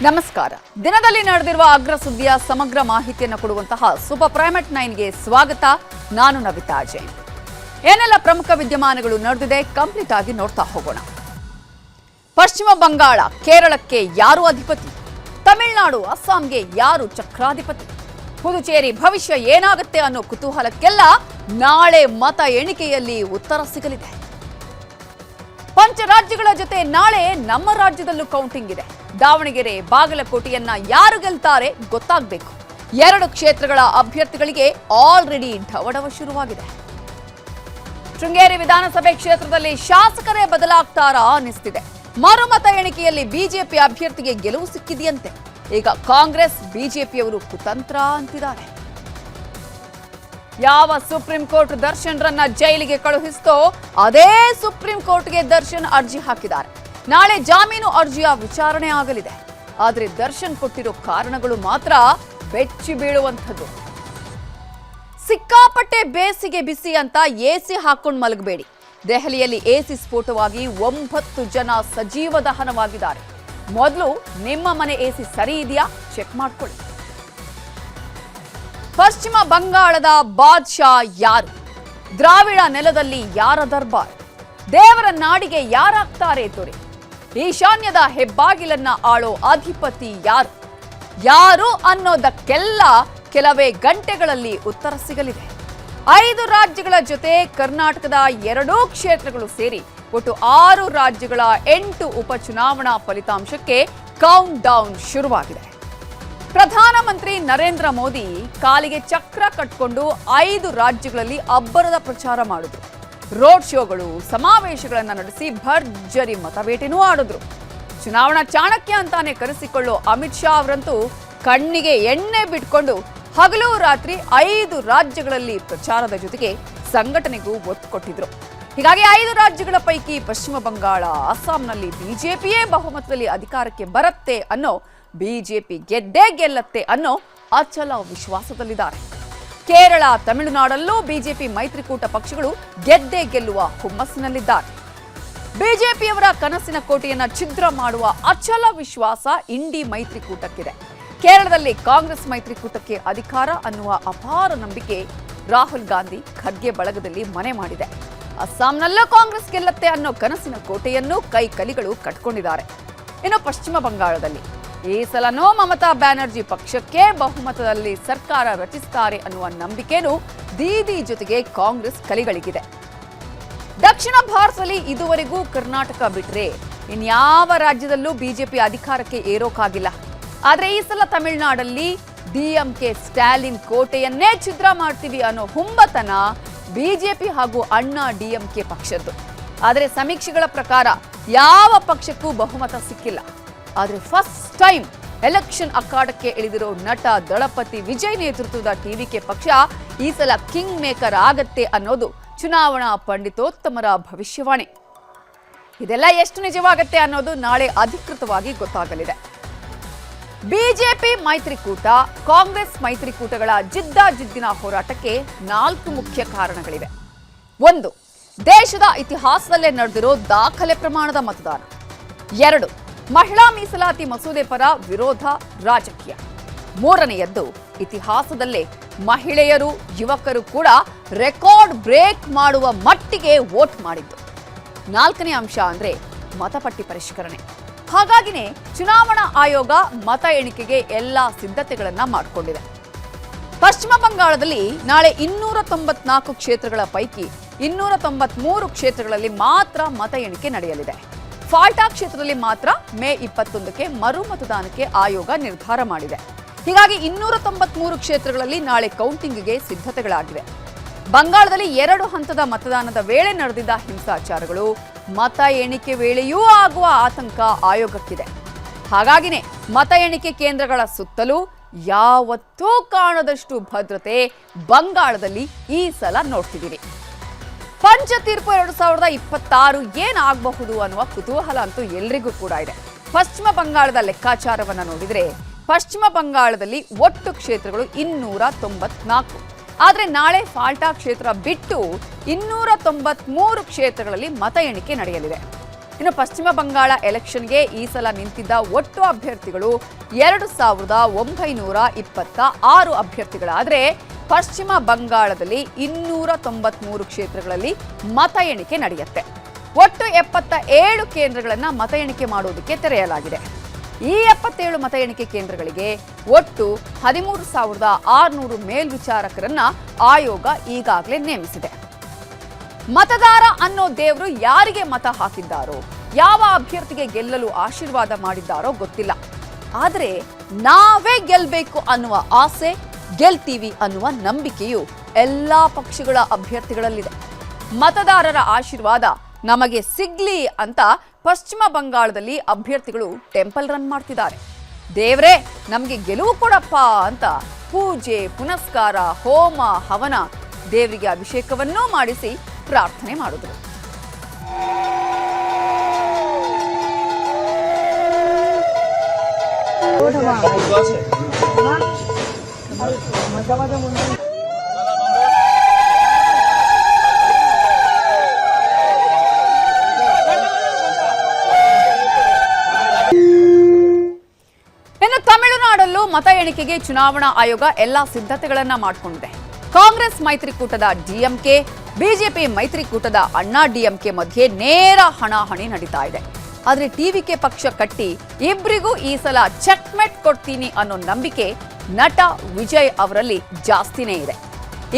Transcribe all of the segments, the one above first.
ನಮಸ್ಕಾರ. ದಿನದಲ್ಲಿ ನಡೆದಿರುವ ಅಗ್ರ ಸುದ್ದಿಯ ಸಮಗ್ರ ಮಾಹಿತಿಯನ್ನು ಕೊಡುವಂತಹ ಸೂಪರ್ ಪ್ರೈಮ್ at 9ಗೆ ಸ್ವಾಗತ. ನಾನು ನವಿತಾ ಜೈನ್. ಏನೆಲ್ಲ ಪ್ರಮುಖ ವಿದ್ಯಮಾನಗಳು ನಡೆದಿದೆ ಕಂಪ್ಲೀಟ್ ಆಗಿ ನೋಡ್ತಾ ಹೋಗೋಣ. ಪಶ್ಚಿಮ ಬಂಗಾಳ, ಕೇರಳಕ್ಕೆ ಯಾರು ಅಧಿಪತಿ? ತಮಿಳುನಾಡು, ಅಸ್ಸಾಂಗೆ ಯಾರು ಚಕ್ರಾಧಿಪತಿ? ಪುದುಚೇರಿ ಭವಿಷ್ಯ ಏನಾಗುತ್ತೆ ಅನ್ನೋ ಕುತೂಹಲಕ್ಕೆಲ್ಲ ನಾಳೆ ಮತ ಎಣಿಕೆಯಲ್ಲಿ ಉತ್ತರ ಸಿಗಲಿದೆ. ಪಂಚ ರಾಜ್ಯಗಳ ಜೊತೆ ನಾಳೆ ನಮ್ಮ ರಾಜ್ಯದಲ್ಲೂ ಕೌಂಟಿಂಗ್ ಇದೆ. ದಾವಣಗೆರೆ, ಬಾಗಲಕೋಟೆಯನ್ನ ಯಾರು ಗೆಲ್ತಾರೆ ಗೊತ್ತಾಗಬೇಕು. 2 ಕ್ಷೇತ್ರಗಳ ಅಭ್ಯರ್ಥಿಗಳಿಗೆ ಆಲ್ರೆಡಿ ಢವಢವ ಶುರುವಾಗಿದೆ. ಶೃಂಗೇರಿ ವಿಧಾನಸಭೆ ಕ್ಷೇತ್ರದಲ್ಲಿ ಶಾಸಕರೇ ಬದಲಾಗ್ತಾರಾ ಅನ್ನಿಸ್ತಿದೆ. ಮರುಮತ ಎಣಿಕೆಯಲ್ಲಿ ಬಿಜೆಪಿ ಅಭ್ಯರ್ಥಿಗೆ ಗೆಲುವು ಸಿಕ್ಕಿದೆಯಂತೆ. ಈಗ ಕಾಂಗ್ರೆಸ್, ಬಿಜೆಪಿಯವರು ಕುತಂತ್ರ ಅಂತಿದ್ದಾರೆ. ಯಾವ ಸುಪ್ರೀಂ ಕೋರ್ಟ್ ದರ್ಶನ್ರನ್ನ ಜೈಲಿಗೆ ಕಳುಹಿಸ್ತೋ ಅದೇ ಸುಪ್ರೀಂ ಕೋರ್ಟ್ಗೆ ದರ್ಶನ್ ಅರ್ಜಿ ಹಾಕಿದ್ದಾರೆ. ನಾಳೆ ಜಾಮೀನು ಅರ್ಜಿಯ ವಿಚಾರಣೆ ಆಗಲಿದೆ. ಆದರೆ ದರ್ಶನ್ ಕೊಟ್ಟಿರೋ ಕಾರಣಗಳು ಮಾತ್ರ ಬೆಚ್ಚಿ ಬೀಳುವಂಥದ್ದು. ಸಿಕ್ಕಾಪಟ್ಟೆ ಬೇಸಿಗೆ ಬಿಸಿ ಅಂತ ಎಸಿ ಹಾಕೊಂಡು ಮಲಗಬೇಡಿ. ದೆಹಲಿಯಲ್ಲಿ ಎಸಿ ಸ್ಫೋಟವಾಗಿ 9 ಜನ ಸಜೀವ ದಹನವಾಗಿದ್ದಾರೆ. ಮೊದಲು ನಿಮ್ಮ ಮನೆ ಎಸಿ ಸರಿ ಇದೆಯಾ ಚೆಕ್ ಮಾಡ್ಕೊಳ್ಳಿ. ಪಶ್ಚಿಮ ಬಂಗಾಳದ ಬಾದ್ಶಾ ಯಾರು? ದ್ರಾವಿಡ ನೆಲದಲ್ಲಿ ಯಾರ ದರ್ಬಾರ್? ದೇವರ ನಾಡಿಗೆ ಯಾರಾಗ್ತಾರೆ ದೊರೆ? ಈಶಾನ್ಯದ ಹೆಬ್ಬಾಗಿಲನ್ನ ಆಳೋ ಅಧಿಪತಿ ಯಾರು? ಯಾರು ಅನ್ನೋದಕ್ಕೆಲ್ಲ ಕೆಲವೇ ಗಂಟೆಗಳಲ್ಲಿ ಉತ್ತರ ಸಿಗಲಿದೆ. 5 ರಾಜ್ಯಗಳ ಜೊತೆ ಕರ್ನಾಟಕದ 2 ಕ್ಷೇತ್ರಗಳು ಸೇರಿ ಒಟ್ಟು 6 ರಾಜ್ಯಗಳ 8 ಉಪಚುನಾವಣಾ ಫಲಿತಾಂಶಕ್ಕೆ ಕೌಂಟ್ ಡೌನ್ ಶುರುವಾಗಿದೆ. ಪ್ರಧಾನಮಂತ್ರಿ ನರೇಂದ್ರ ಮೋದಿ ಕಾಲಿಗೆ ಚಕ್ರ ಕಟ್ಕೊಂಡು 5 ರಾಜ್ಯಗಳಲ್ಲಿ ಅಬ್ಬರದ ಪ್ರಚಾರ ಮಾಡಿದ್ರು. ರೋಡ್ ಶೋಗಳು, ಸಮಾವೇಶಗಳನ್ನ ನಡೆಸಿ ಭರ್ಜರಿ ಮತಬೇಟೆನೂ ಆಡಿದ್ರು. ಚುನಾವಣಾ ಚಾಣಕ್ಯ ಅಂತಾನೆ ಕರೆಸಿಕೊಳ್ಳೋ ಅಮಿತ್ ಶಾ ಅವರಂತೂ ಕಣ್ಣಿಗೆ ಎಣ್ಣೆ ಬಿಟ್ಕೊಂಡು ಹಗಲು ರಾತ್ರಿ 5 ರಾಜ್ಯಗಳಲ್ಲಿ ಪ್ರಚಾರದ ಜೊತೆಗೆ ಸಂಘಟನೆಗೂ ಒತ್ತು ಕೊಟ್ಟಿದ್ರು. ಹೀಗಾಗಿ 5 ರಾಜ್ಯಗಳ ಪೈಕಿ ಪಶ್ಚಿಮ ಬಂಗಾಳ, ಅಸ್ಸಾಂನಲ್ಲಿ ಬಿಜೆಪಿಯೇ ಬಹುಮತದಲ್ಲಿ ಅಧಿಕಾರಕ್ಕೆ ಬರುತ್ತೆ ಅನ್ನೋ, ಬಿಜೆಪಿ ಗೆದ್ದೇ ಗೆಲ್ಲತ್ತೆ ಅನ್ನೋ ಅಚಲ ವಿಶ್ವಾಸದಲ್ಲಿದ್ದಾರೆ. ಕೇರಳ, ತಮಿಳುನಾಡಲ್ಲೂ ಬಿಜೆಪಿ ಮೈತ್ರಿಕೂಟ ಪಕ್ಷಗಳು ಗೆದ್ದೇ ಗೆಲ್ಲುವ ಹುಮ್ಮಸ್ಸಿನಲ್ಲಿದ್ದಾರೆ. ಬಿಜೆಪಿಯವರ ಕನಸಿನ ಕೋಟೆಯನ್ನ ಛಿದ್ರ ಮಾಡುವ ಅಚಲ ವಿಶ್ವಾಸ ಇಂಡಿ ಮೈತ್ರಿಕೂಟಕ್ಕಿದೆ. ಕೇರಳದಲ್ಲಿ ಕಾಂಗ್ರೆಸ್ ಮೈತ್ರಿಕೂಟಕ್ಕೆ ಅಧಿಕಾರ ಅನ್ನುವ ಅಪಾರ ನಂಬಿಕೆ ರಾಹುಲ್ ಗಾಂಧಿ, ಖರ್ಗೆ ಬಳಗದಲ್ಲಿ ಮನೆ ಮಾಡಿದೆ. ಅಸ್ಸಾಂನಲ್ಲೂ ಕಾಂಗ್ರೆಸ್ ಗೆಲ್ಲತ್ತೆ ಅನ್ನೋ ಕನಸಿನ ಕೋಟೆಯನ್ನು ಕೈ ಕಲಿಗಳು ಕಟ್ಕೊಂಡಿದ್ದಾರೆ. ಇನ್ನು ಪಶ್ಚಿಮ ಬಂಗಾಳದಲ್ಲಿ ಈ ಸಲನೂ ಮಮತಾ ಬ್ಯಾನರ್ಜಿ ಪಕ್ಷಕ್ಕೆ ಬಹುಮತದಲ್ಲಿ ಸರ್ಕಾರ ರಚಿಸುತ್ತಾರೆ ಅನ್ನುವ ನಂಬಿಕೆನೂ ದೀದಿ ಜೊತೆಗೆ ಕಾಂಗ್ರೆಸ್ ಕಲಿಗಳಿಗಿದೆ. ದಕ್ಷಿಣ ಭಾರತದಲ್ಲಿ ಇದುವರೆಗೂ ಕರ್ನಾಟಕ ಬಿಟ್ರೆ ಇನ್ಯಾವ ರಾಜ್ಯದಲ್ಲೂ ಬಿಜೆಪಿ ಅಧಿಕಾರಕ್ಕೆ ಏರೋಕ್ಕಾಗಿಲ್ಲ. ಆದ್ರೆ ಈ ಸಲ ತಮಿಳುನಾಡಲ್ಲಿ ಡಿಎಂಕೆ ಸ್ಟಾಲಿನ್ ಕೋಟೆಯನ್ನೇ ಛಿದ್ರ ಮಾಡ್ತೀವಿ ಅನ್ನೋ ಹುಂಬತನ ಬಿಜೆಪಿ ಹಾಗೂ ಅಣ್ಣಾ ಡಿಎಂಕೆ ಪಕ್ಷದ್ದು. ಆದರೆ ಸಮೀಕ್ಷೆಗಳ ಪ್ರಕಾರ ಯಾವ ಪಕ್ಷಕ್ಕೂ ಬಹುಮತ ಸಿಕ್ಕಿಲ್ಲ. ಆದರೆ ಫಸ್ಟ್ ಟೈಮ್ ಎಲೆಕ್ಷನ್ ಅಖಾಡಕ್ಕೆ ಇಳಿದಿರೋ ನಟ ದಳಪತಿ ವಿಜಯ್ ನೇತೃತ್ವದ ಟಿವಿಕೆ ಪಕ್ಷ ಈ ಸಲ ಕಿಂಗ್ ಮೇಕರ್ ಆಗತ್ತೆ ಅನ್ನೋದು ಚುನಾವಣಾ ಪಂಡಿತೋತ್ತಮರ ಭವಿಷ್ಯವಾಣಿ. ಇದೆಲ್ಲ ಎಷ್ಟು ನಿಜವಾಗತ್ತೆ ಅನ್ನೋದು ನಾಳೆ ಅಧಿಕೃತವಾಗಿ ಗೊತ್ತಾಗಲಿದೆ. ಬಿಜೆಪಿ ಮೈತ್ರಿಕೂಟ, ಕಾಂಗ್ರೆಸ್ ಮೈತ್ರಿಕೂಟಗಳ ಜಿದ್ದಿನ ಹೋರಾಟಕ್ಕೆ 4 ಮುಖ್ಯ ಕಾರಣಗಳಿವೆ. 1, ದೇಶದ ಇತಿಹಾಸದಲ್ಲೇ ನಡೆದಿರೋ ದಾಖಲೆ ಪ್ರಮಾಣದ ಮತದಾನ. 2, ಮಹಿಳಾ ಮೀಸಲಾತಿ ಮಸೂದೆ ಪರ ವಿರೋಧ ರಾಜಕೀಯ. 3ನೇಯದ್ದು, ಇತಿಹಾಸದಲ್ಲೇ ಮಹಿಳೆಯರು, ಯುವಕರು ಕೂಡ ರೆಕಾರ್ಡ್ ಬ್ರೇಕ್ ಮಾಡುವ ಮಟ್ಟಿಗೆ ವೋಟ್ ಮಾಡಿದ್ದು. 4ನೇ ಅಂಶ ಅಂದ್ರೆ ಮತಪಟ್ಟಿ ಪರಿಷ್ಕರಣೆ. ಹಾಗಾಗಿನೇ ಚುನಾವಣಾ ಆಯೋಗ ಮತ ಎಣಿಕೆಗೆ ಎಲ್ಲಾ ಸಿದ್ಧತೆಗಳನ್ನ ಮಾಡಿಕೊಂಡಿದೆ. ಪಶ್ಚಿಮ ಬಂಗಾಳದಲ್ಲಿ ನಾಳೆ 294 ಕ್ಷೇತ್ರಗಳ ಪೈಕಿ 293 ಕ್ಷೇತ್ರಗಳಲ್ಲಿ ಮಾತ್ರ ಮತ ಎಣಿಕೆ ನಡೆಯಲಿದೆ. ಫಾಲ್ಟಾ ಕ್ಷೇತ್ರದಲ್ಲಿ ಮಾತ್ರ ಮೇ 21ಕ್ಕೆ ಮರು ಮತದಾನಕ್ಕೆ ಆಯೋಗ ನಿರ್ಧಾರ ಮಾಡಿದೆ. ಹೀಗಾಗಿ 293 ಕ್ಷೇತ್ರಗಳಲ್ಲಿ ನಾಳೆ ಕೌಂಟಿಂಗ್ಗೆ ಸಿದ್ಧತೆಗಳಾಗಿವೆ. ಬಂಗಾಳದಲ್ಲಿ 2 ಹಂತದ ಮತದಾನದ ವೇಳೆ ನಡೆದಿದ್ದ ಹಿಂಸಾಚಾರಗಳು ಮತ ಎಣಿಕೆ ವೇಳೆಯೂ ಆಗುವ ಆತಂಕ ಆಯೋಗಕ್ಕಿದೆ. ಹಾಗಾಗಿನೇ ಮತ ಎಣಿಕೆ ಕೇಂದ್ರಗಳ ಸುತ್ತಲೂ ಯಾವತ್ತೂ ಕಾಣದಷ್ಟು ಭದ್ರತೆ ಬಂಗಾಳದಲ್ಲಿ ಈ ಸಲ ನೋಡ್ತಿದ್ದೀರಿ. ಪಂಚ ತೀರ್ಪು 2026 ಏನಾಗಬಹುದು ಅನ್ನುವ ಕುತೂಹಲ ಅಂತೂ ಎಲ್ರಿಗೂ ಕೂಡ ಇದೆ. ಪಶ್ಚಿಮ ಬಂಗಾಳದ ಲೆಕ್ಕಾಚಾರವನ್ನ ನೋಡಿದ್ರೆ ಪಶ್ಚಿಮ ಬಂಗಾಳದಲ್ಲಿ ಒಟ್ಟು ಕ್ಷೇತ್ರಗಳು 294. ಆದರೆ ನಾಳೆ ಫಾಲ್ಟಾ ಕ್ಷೇತ್ರ ಬಿಟ್ಟು 293 ಕ್ಷೇತ್ರಗಳಲ್ಲಿ ಮತ ಎಣಿಕೆ ನಡೆಯಲಿದೆ. ಇನ್ನು ಪಶ್ಚಿಮ ಬಂಗಾಳ ಎಲೆಕ್ಷನ್ಗೆ ಈ ಸಲ ನಿಂತಿದ್ದ ಒಟ್ಟು ಅಭ್ಯರ್ಥಿಗಳು 2926 ಅಭ್ಯರ್ಥಿಗಳಾದರೆ ಪಶ್ಚಿಮ ಬಂಗಾಳದಲ್ಲಿ 293 ಕ್ಷೇತ್ರಗಳಲ್ಲಿ ಮತ ಎಣಿಕೆ ನಡೆಯುತ್ತೆ. ಒಟ್ಟು 77 ಕೇಂದ್ರಗಳನ್ನು ಮತ ಎಣಿಕೆ ಮಾಡುವುದಕ್ಕೆ ತೆರೆಯಲಾಗಿದೆ. ಈ 77 ಮತ ಎಣಿಕೆ ಕೇಂದ್ರಗಳಿಗೆ ಒಟ್ಟು 13,600 ಮೇಲ್ವಿಚಾರಕರನ್ನ ಆಯೋಗ ಈಗಾಗಲೇ ನೇಮಿಸಿದೆ. ಮತದಾರ ಅನ್ನೋ ದೇವರು ಯಾರಿಗೆ ಮತ ಹಾಕಿದ್ದಾರೋ, ಯಾವ ಅಭ್ಯರ್ಥಿಗೆ ಗೆಲ್ಲಲು ಆಶೀರ್ವಾದ ಮಾಡಿದ್ದಾರೋ ಗೊತ್ತಿಲ್ಲ. ಆದರೆ ನಾವೇ ಗೆಲ್ಲಬೇಕು ಅನ್ನುವ ಆಸೆ, ಗೆಲ್ತೀವಿ ಅನ್ನುವ ನಂಬಿಕೆಯು ಎಲ್ಲಾ ಪಕ್ಷಗಳ ಅಭ್ಯರ್ಥಿಗಳಲ್ಲಿದೆ. ಮತದಾರರ ಆಶೀರ್ವಾದ ನಮಗೆ ಸಿಗ್ಲಿ ಅಂತ ಪಶ್ಚಿಮ ಬಂಗಾಳದಲ್ಲಿ ಅಭ್ಯರ್ಥಿಗಳು ಟೆಂಪಲ್ ರನ್ ಮಾಡ್ತಿದ್ದಾರೆ. ದೇವ್ರೇ ನಮಗೆ ಗೆಲುವು ಕೊಡಪ್ಪ ಅಂತ ಪೂಜೆ, ಪುನಸ್ಕಾರ, ಹೋಮ, ಹವನ, ದೇವರಿಗೆ ಅಭಿಷೇಕವನ್ನೂ ಮಾಡಿಸಿ ಪ್ರಾರ್ಥನೆ ಮಾಡಿದ್ರು. ಇನ್ನು ತಮಿಳುನಾಡಲ್ಲೂ ಮತ ಎಣಿಕೆಗೆ ಚುನಾವಣಾ ಆಯೋಗ ಎಲ್ಲಾ ಸಿದ್ಧತೆಗಳನ್ನ ಮಾಡಿಕೊಂಡಿದೆ. ಕಾಂಗ್ರೆಸ್ ಮೈತ್ರಿಕೂಟದ ಡಿಎಂಕೆ, ಬಿಜೆಪಿ ಮೈತ್ರಿಕೂಟದ ಅಣ್ಣಾ ಡಿಎಂಕೆ ಮಧ್ಯೆ ನೇರ ಹಣಾಹಣಿ ನಡೀತಾ ಇದೆ. ಆದ್ರೆ ಟಿವಿಕೆ ಪಕ್ಷ ಕಟ್ಟಿ ಇಬ್ಬರಿಗೂ ಈ ಸಲ ಚೆಕ್ಮೆಟ್ ಕೊಡ್ತೀನಿ ಅನ್ನೋ ನಂಬಿಕೆ ನಟ ವಿಜಯ್ ಅವರಲ್ಲಿ ಜಾಸ್ತಿನೇ ಇದೆ.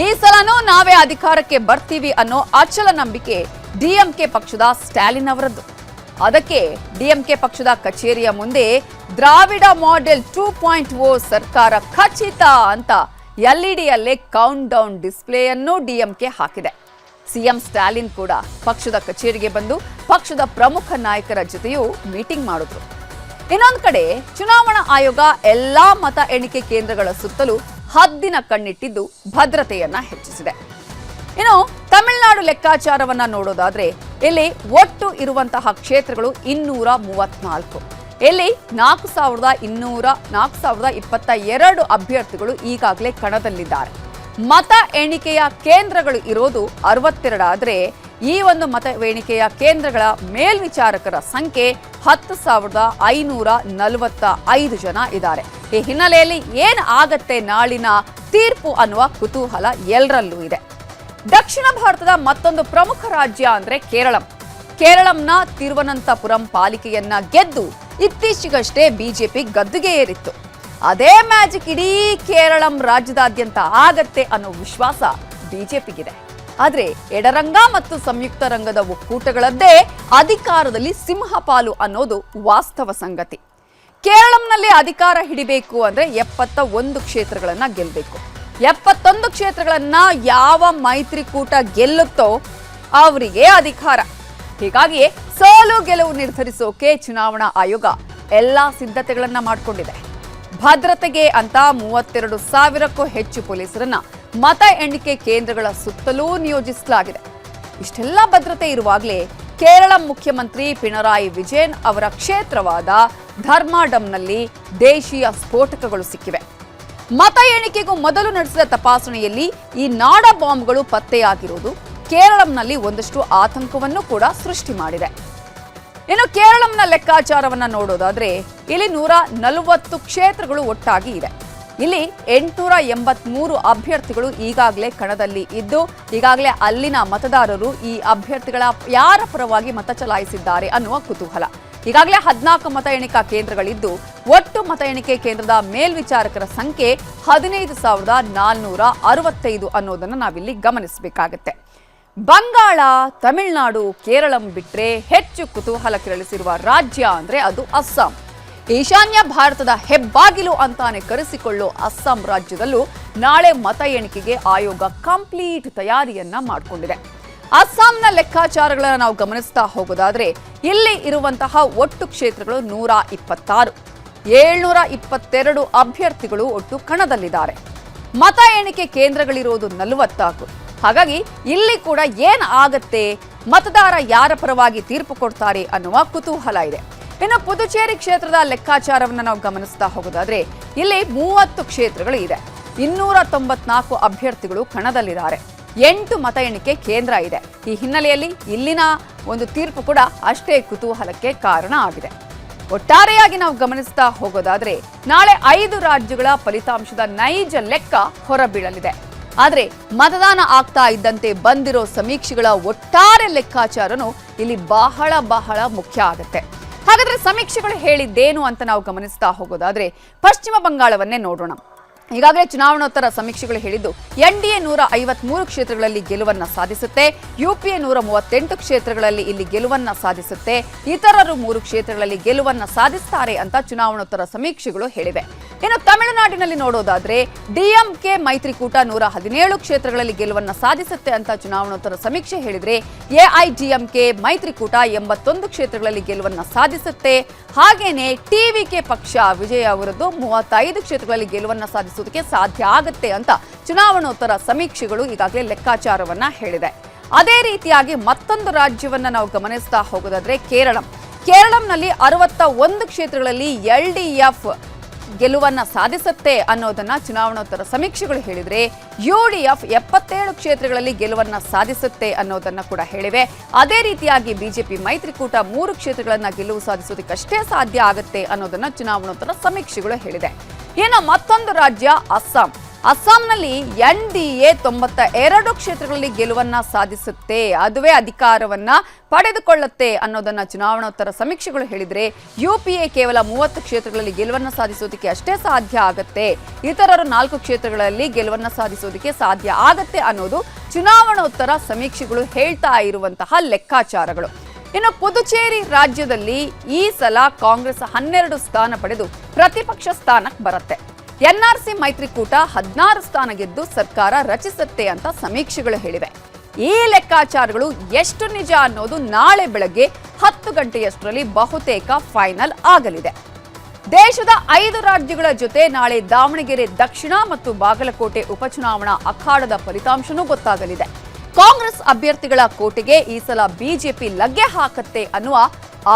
ಈ ಸಲನೂ ನಾವೇ ಅಧಿಕಾರಕ್ಕೆ ಬರ್ತೀವಿ ಅನ್ನೋ ಅಚಲ ನಂಬಿಕೆ ಡಿಎಂಕೆ ಪಕ್ಷದ ಸ್ಟಾಲಿನ್ ಅವರದ್ದು. ಅದಕ್ಕೆ ಡಿಎಂಕೆ ಪಕ್ಷದ ಕಚೇರಿಯ ಮುಂದೆ ದ್ರಾವಿಡ ಮಾಡೆಲ್ 2.0 ಸರ್ಕಾರ ಖಚಿತ ಅಂತ ಎಲ್ಇಡಿಯಲ್ಲೇ ಕೌಂಟ್ ಡೌನ್ ಡಿಸ್ಪ್ಲೇಯನ್ನು ಡಿಎಂಕೆ ಹಾಕಿದೆ. ಸಿಎಂ ಸ್ಟಾಲಿನ್ ಕೂಡ ಪಕ್ಷದ ಕಚೇರಿಗೆ ಬಂದು ಪಕ್ಷದ ಪ್ರಮುಖ ನಾಯಕರ ಜೊತೆಯೂ ಮೀಟಿಂಗ್ ಮಾಡಿದ್ರು. ಇನ್ನೊಂದು ಕಡೆ ಚುನಾವಣಾ ಆಯೋಗ ಎಲ್ಲಾ ಮತ ಎಣಿಕೆ ಕೇಂದ್ರಗಳ ಸುತ್ತಲೂ ಹದ್ದಿನ ಕಣ್ಣಿಟ್ಟಿದ್ದು ಭದ್ರತೆಯನ್ನ ಹೆಚ್ಚಿಸಿದೆ. ಇನ್ನು ತಮಿಳುನಾಡು ಲೆಕ್ಕಾಚಾರವನ್ನ ನೋಡೋದಾದ್ರೆ ಇಲ್ಲಿ ಒಟ್ಟು ಇರುವಂತಹ ಕ್ಷೇತ್ರಗಳು 234. ಇಲ್ಲಿ 4,022 ಅಭ್ಯರ್ಥಿಗಳು ಈಗಾಗಲೇ ಕಣದಲ್ಲಿದ್ದಾರೆ. ಮತ ಎಣಿಕೆಯ ಕೇಂದ್ರಗಳು ಇರೋದು 62 ಆದರೆ ಈ ಒಂದು ಮತ ಎಣಿಕೆಯ ಕೇಂದ್ರಗಳ ಮೇಲ್ವಿಚಾರಕರ ಸಂಖ್ಯೆ 10,545 ಜನ ಇದ್ದಾರೆ. ಈ ಹಿನ್ನೆಲೆಯಲ್ಲಿ ಏನ್ ಆಗತ್ತೆ ನಾಳಿನ ತೀರ್ಪು ಅನ್ನುವ ಕುತೂಹಲ ಎಲ್ಲರಲ್ಲೂ ಇದೆ. ದಕ್ಷಿಣ ಭಾರತದ ಮತ್ತೊಂದು ಪ್ರಮುಖ ರಾಜ್ಯ ಅಂದ್ರೆ ಕೇರಳಂನ ತಿರುವನಂತಪುರಂ ಪಾಲಿಕೆಯನ್ನ ಗೆದ್ದು ಇತ್ತೀಚೆಗಷ್ಟೇ ಬಿಜೆಪಿ ಗದ್ದುಗೆ ಏರಿತ್ತು. ಅದೇ ಮ್ಯಾಜಿಕ್ ಇಡೀ ಕೇರಳಂ ರಾಜ್ಯದಾದ್ಯಂತ ಆಗತ್ತೆ ಅನ್ನೋ ವಿಶ್ವಾಸ ಬಿಜೆಪಿಗಿದೆ. ಆದ್ರೆ ಎಡರಂಗ ಮತ್ತು ಸಂಯುಕ್ತ ರಂಗದ ಒಕ್ಕೂಟಗಳದ್ದೇ ಅಧಿಕಾರದಲ್ಲಿ ಸಿಂಹಪಾಲು ಅನ್ನೋದು ವಾಸ್ತವ ಸಂಗತಿ. ಕೇರಳಂನಲ್ಲಿ ಅಧಿಕಾರ ಹಿಡಿಬೇಕು ಅಂದ್ರೆ 71 ಕ್ಷೇತ್ರಗಳನ್ನ ಗೆಲ್ಲಬೇಕು. 71 ಕ್ಷೇತ್ರಗಳನ್ನ ಯಾವ ಮೈತ್ರಿಕೂಟ ಗೆಲ್ಲುತ್ತೋ ಅವರಿಗೆ ಅಧಿಕಾರ. ಹೀಗಾಗಿಯೇ ಸೋಲು ಗೆಲುವು ನಿರ್ಧರಿಸೋಕೆ ಚುನಾವಣಾ ಆಯೋಗ ಎಲ್ಲಾ ಸಿದ್ಧತೆಗಳನ್ನ ಮಾಡಿಕೊಂಡಿದೆ. ಭದ್ರತೆಗೆ ಅಂತ 32,000ಕ್ಕೂ ಹೆಚ್ಚು ಪೊಲೀಸರನ್ನ ಮತ ಎಣಿಕೆ ಕೇಂದ್ರಗಳ ಸುತ್ತಲೂ ನಿಯೋಜಿಸಲಾಗಿದೆ. ಇಷ್ಟೆಲ್ಲ ಭದ್ರತೆ ಇರುವಾಗಲೇ ಕೇರಳ ಮುಖ್ಯಮಂತ್ರಿ ಪಿಣರಾಯಿ ವಿಜಯನ್ ಅವರ ಕ್ಷೇತ್ರವಾದ ಧರ್ಮಾಡಂನಲ್ಲಿ ದೇಶೀಯ ಸ್ಫೋಟಕಗಳು ಸಿಕ್ಕಿವೆ. ಮತ ಎಣಿಕೆಗೂ ಮೊದಲು ನಡೆಸಿದ ತಪಾಸಣೆಯಲ್ಲಿ ಈ ನಾಡ ಬಾಂಬ್ಗಳು ಪತ್ತೆಯಾಗಿರುವುದು ಕೇರಳಂನಲ್ಲಿ ಒಂದಷ್ಟು ಆತಂಕವನ್ನು ಕೂಡ ಸೃಷ್ಟಿ ಮಾಡಿದೆ. ಇನ್ನು ಕೇರಳಂನ ಲೆಕ್ಕಾಚಾರವನ್ನ ನೋಡೋದಾದ್ರೆ ಇಲ್ಲಿ 140 ಕ್ಷೇತ್ರಗಳು ಒಟ್ಟಾಗಿ ಇದೆ. ಇಲ್ಲಿ 883 ಅಭ್ಯರ್ಥಿಗಳು ಈಗಾಗಲೇ ಕಣದಲ್ಲಿ ಇದ್ದು ಈಗಾಗಲೇ ಅಲ್ಲಿನ ಮತದಾರರು ಈ ಅಭ್ಯರ್ಥಿಗಳ ಯಾರ ಪರವಾಗಿ ಮತ ಚಲಾಯಿಸಿದ್ದಾರೆ ಅನ್ನುವ ಕುತೂಹಲ. ಈಗಾಗಲೇ 14 ಮತ ಎಣಿಕಾ ಕೇಂದ್ರಗಳಿದ್ದು ಒಟ್ಟು ಮತ ಎಣಿಕೆ ಕೇಂದ್ರದ ಮೇಲ್ವಿಚಾರಕರ ಸಂಖ್ಯೆ 15,465 ಅನ್ನೋದನ್ನು ನಾವಿಲ್ಲಿ ಗಮನಿಸಬೇಕಾಗತ್ತೆ. ಬಂಗಾಳ, ತಮಿಳುನಾಡು, ಕೇರಳಂ ಬಿಟ್ರೆ ಹೆಚ್ಚು ಕುತೂಹಲ ಕೆರಳಿಸಿರುವ ರಾಜ್ಯ ಅಂದ್ರೆ ಅದು ಅಸ್ಸಾಂ. ಈಶಾನ್ಯ ಭಾರತದ ಹೆಬ್ಬಾಗಿಲು ಅಂತಾನೆ ಕರೆಸಿಕೊಳ್ಳೋ ಅಸ್ಸಾಂ ರಾಜ್ಯದಲ್ಲೂ ನಾಳೆ ಮತ ಎಣಿಕೆಗೆ ಆಯೋಗ ಕಂಪ್ಲೀಟ್ ತಯಾರಿಯನ್ನ ಮಾಡಿಕೊಂಡಿದೆ. ಅಸ್ಸಾಂನ ಲೆಕ್ಕಾಚಾರಗಳನ್ನು ನಾವು ಗಮನಿಸ್ತಾ ಹೋಗೋದಾದ್ರೆ ಇಲ್ಲಿ ಇರುವಂತಹ ಒಟ್ಟು ಕ್ಷೇತ್ರಗಳು 126. 722 ಅಭ್ಯರ್ಥಿಗಳು ಒಟ್ಟು ಕಣದಲ್ಲಿದ್ದಾರೆ. ಮತ ಎಣಿಕೆ ಕೇಂದ್ರಗಳಿರೋದು 44. ಹಾಗಾಗಿ ಇಲ್ಲಿ ಕೂಡ ಏನ್ ಆಗತ್ತೆ, ಮತದಾರ ಯಾರ ಪರವಾಗಿ ತೀರ್ಪು ಕೊಡ್ತಾರೆ ಅನ್ನುವ ಕುತೂಹಲ ಇದೆ. ಇನ್ನು ಪುದುಚೇರಿ ಕ್ಷೇತ್ರದ ಲೆಕ್ಕಾಚಾರವನ್ನು ನಾವು ಗಮನಿಸ್ತಾ ಹೋಗೋದಾದ್ರೆ ಇಲ್ಲಿ 30 ಕ್ಷೇತ್ರಗಳು ಇದೆ. 294 ಅಭ್ಯರ್ಥಿಗಳು ಕಣದಲ್ಲಿದ್ದಾರೆ. 8 ಮತ ಎಣಿಕೆ ಕೇಂದ್ರ ಇದೆ. ಈ ಹಿನ್ನೆಲೆಯಲ್ಲಿ ಇಲ್ಲಿನ ಒಂದು ತೀರ್ಪು ಕೂಡ ಅಷ್ಟೇ ಕುತೂಹಲಕ್ಕೆ ಕಾರಣ ಆಗಿದೆ. ಒಟ್ಟಾರೆಯಾಗಿ ನಾವು ಗಮನಿಸ್ತಾ ಹೋಗೋದಾದ್ರೆ ನಾಳೆ 5 ರಾಜ್ಯಗಳ ಫಲಿತಾಂಶದ ನೈಜ ಲೆಕ್ಕ ಹೊರಬೀಳಲಿದೆ. ಆದರೆ ಮತದಾನ ಆಗ್ತಾ ಇದ್ದಂತೆ ಬಂದಿರೋ ಸಮೀಕ್ಷೆಗಳ ಒಟ್ಟಾರೆ ಲೆಕ್ಕಾಚಾರನು ಇಲ್ಲಿ ಬಹಳ ಮುಖ್ಯ ಆಗುತ್ತೆ. ಹಾಗಾದ್ರೆ ಸಮೀಕ್ಷೆಗಳು ಹೇಳಿದ್ದೇನು ಅಂತ ನಾವು ಗಮನಿಸ್ತಾ ಹೋಗೋದಾದ್ರೆ ಪಶ್ಚಿಮ ಬಂಗಾಳವನ್ನೇ ನೋಡೋಣ. ಈಗಾಗಲೇ ಚುನಾವಣೋತ್ತರ ಸಮೀಕ್ಷೆಗಳು ಹೇಳಿದ್ದು ಎನ್ಡಿಎ 153 ಕ್ಷೇತ್ರಗಳಲ್ಲಿ ಗೆಲುವನ್ನ ಸಾಧಿಸುತ್ತೆ, ಯುಪಿಎ 138 ಕ್ಷೇತ್ರಗಳಲ್ಲಿ ಇಲ್ಲಿ ಗೆಲುವನ್ನ ಸಾಧಿಸುತ್ತೆ, ಇತರರು 3 ಕ್ಷೇತ್ರಗಳಲ್ಲಿ ಗೆಲುವನ್ನ ಸಾಧಿಸ್ತಾರೆ ಅಂತ ಚುನಾವಣೋತ್ತರ ಸಮೀಕ್ಷೆಗಳು ಹೇಳಿವೆ. ಇನ್ನು ತಮಿಳುನಾಡಿನಲ್ಲಿ ನೋಡೋದಾದ್ರೆ ಡಿಎಂಕೆ ಮೈತ್ರಿಕೂಟ 117 ಕ್ಷೇತ್ರಗಳಲ್ಲಿ ಗೆಲುವನ್ನ ಸಾಧಿಸುತ್ತೆ ಅಂತ ಚುನಾವಣೋತ್ತರ ಸಮೀಕ್ಷೆ ಹೇಳಿದ್ರೆ ಎಐಡಿಎಂಕೆ ಮೈತ್ರಿಕೂಟ 81 ಕ್ಷೇತ್ರಗಳಲ್ಲಿ ಗೆಲುವನ್ನ ಸಾಧಿಸುತ್ತೆ. ಹಾಗೇನೆ ಟಿವಿಕೆ ಪಕ್ಷ ವಿಜಯ ಅವರದ್ದು 35 ಕ್ಷೇತ್ರಗಳಲ್ಲಿ ಗೆಲುವನ್ನ ಸಾಧಿಸುವುದಕ್ಕೆ ಸಾಧ್ಯ ಆಗುತ್ತೆ ಅಂತ ಚುನಾವಣೋತ್ತರ ಸಮೀಕ್ಷೆಗಳು ಈಗಾಗಲೇ ಲೆಕ್ಕಾಚಾರವನ್ನ ಹೇಳಿದೆ. ಅದೇ ರೀತಿಯಾಗಿ ಮತ್ತೊಂದು ರಾಜ್ಯವನ್ನ ನಾವು ಗಮನಿಸ್ತಾ ಹೋಗೋದಾದ್ರೆ ಕೇರಳಂನಲ್ಲಿ 61 ಕ್ಷೇತ್ರಗಳಲ್ಲಿ ಎಲ್ಡಿಎಫ್ ಗೆಲುವನ್ನ ಸಾಧಿಸುತ್ತೆ ಅನ್ನೋದನ್ನ ಚುನಾವಣೋತ್ತರ ಸಮೀಕ್ಷೆಗಳು ಹೇಳಿದ್ರೆ ಯುಡಿಎಫ್ 77 ಕ್ಷೇತ್ರಗಳಲ್ಲಿ ಗೆಲುವನ್ನ ಸಾಧಿಸುತ್ತೆ ಅನ್ನೋದನ್ನ ಕೂಡ ಹೇಳಿವೆ. ಅದೇ ರೀತಿಯಾಗಿ ಬಿಜೆಪಿ ಮೈತ್ರಿಕೂಟ 3 ಕ್ಷೇತ್ರಗಳನ್ನ ಗೆಲುವು ಸಾಧಿಸೋದಕ್ಕಷ್ಟೇ ಸಾಧ್ಯ ಆಗುತ್ತೆ ಅನ್ನೋದನ್ನ ಚುನಾವಣೋತ್ತರ ಸಮೀಕ್ಷೆಗಳು ಹೇಳಿದೆ. ಇನ್ನು ಮತ್ತೊಂದು ರಾಜ್ಯ ಅಸ್ಸಾಂನಲ್ಲಿ ಎನ್ಡಿಎ 92 ಕ್ಷೇತ್ರಗಳಲ್ಲಿ ಗೆಲುವನ್ನ ಸಾಧಿಸುತ್ತೆ, ಅದುವೇ ಅಧಿಕಾರವನ್ನ ಪಡೆದುಕೊಳ್ಳುತ್ತೆ ಅನ್ನೋದನ್ನ ಚುನಾವಣೋತ್ತರ ಸಮೀಕ್ಷೆಗಳು ಹೇಳಿದ್ರೆ ಯುಪಿಎ ಕೇವಲ 30 ಕ್ಷೇತ್ರಗಳಲ್ಲಿ ಗೆಲುವನ್ನ ಸಾಧಿಸೋದಕ್ಕೆ ಅಷ್ಟೇ ಸಾಧ್ಯ ಆಗತ್ತೆ, ಇತರರು 4 ಕ್ಷೇತ್ರಗಳಲ್ಲಿ ಗೆಲುವನ್ನ ಸಾಧಿಸೋದಕ್ಕೆ ಸಾಧ್ಯ ಆಗತ್ತೆ ಅನ್ನೋದು ಚುನಾವಣೋತ್ತರ ಸಮೀಕ್ಷೆಗಳು ಹೇಳ್ತಾ ಇರುವಂತಹ ಲೆಕ್ಕಾಚಾರಗಳು. ಇನ್ನು ಪುದುಚೇರಿ ರಾಜ್ಯದಲ್ಲಿ ಈ ಸಲ ಕಾಂಗ್ರೆಸ್ 12 ಸ್ಥಾನ ಪಡೆದು ಪ್ರತಿಪಕ್ಷ ಸ್ಥಾನಕ್ಕೆ ಬರುತ್ತೆ. ಎನ್ಆರ್ಸಿ ಮೈತ್ರಿಕೂಟ 16 ಸ್ಥಾನ ಗೆದ್ದು ಸರ್ಕಾರ ರಚಿಸುತ್ತೆ ಅಂತ ಸಮೀಕ್ಷೆಗಳು ಹೇಳಿವೆ. ಈ ಲೆಕ್ಕಾಚಾರಗಳು ಎಷ್ಟು ನಿಜ ಅನ್ನೋದು ನಾಳೆ ಬೆಳಗ್ಗೆ 10 ಗಂಟೆಯಷ್ಟರಲ್ಲಿ ಬಹುತೇಕ ಫೈನಲ್ ಆಗಲಿದೆ. ದೇಶದ 5 ರಾಜ್ಯಗಳ ಜೊತೆ ನಾಳೆ ದಾವಣಗೆರೆ ದಕ್ಷಿಣ ಮತ್ತು ಬಾಗಲಕೋಟೆ ಉಪಚುನಾವಣಾ ಅಖಾಡದ ಫಲಿತಾಂಶನೂ ಗೊತ್ತಾಗಲಿದೆ. ಕಾಂಗ್ರೆಸ್ ಅಭ್ಯರ್ಥಿಗಳ ಕೋಟೆಗೆ ಈ ಸಲ ಬಿಜೆಪಿ ಲಗ್ಗೆ ಹಾಕತ್ತೆ ಅನ್ನುವ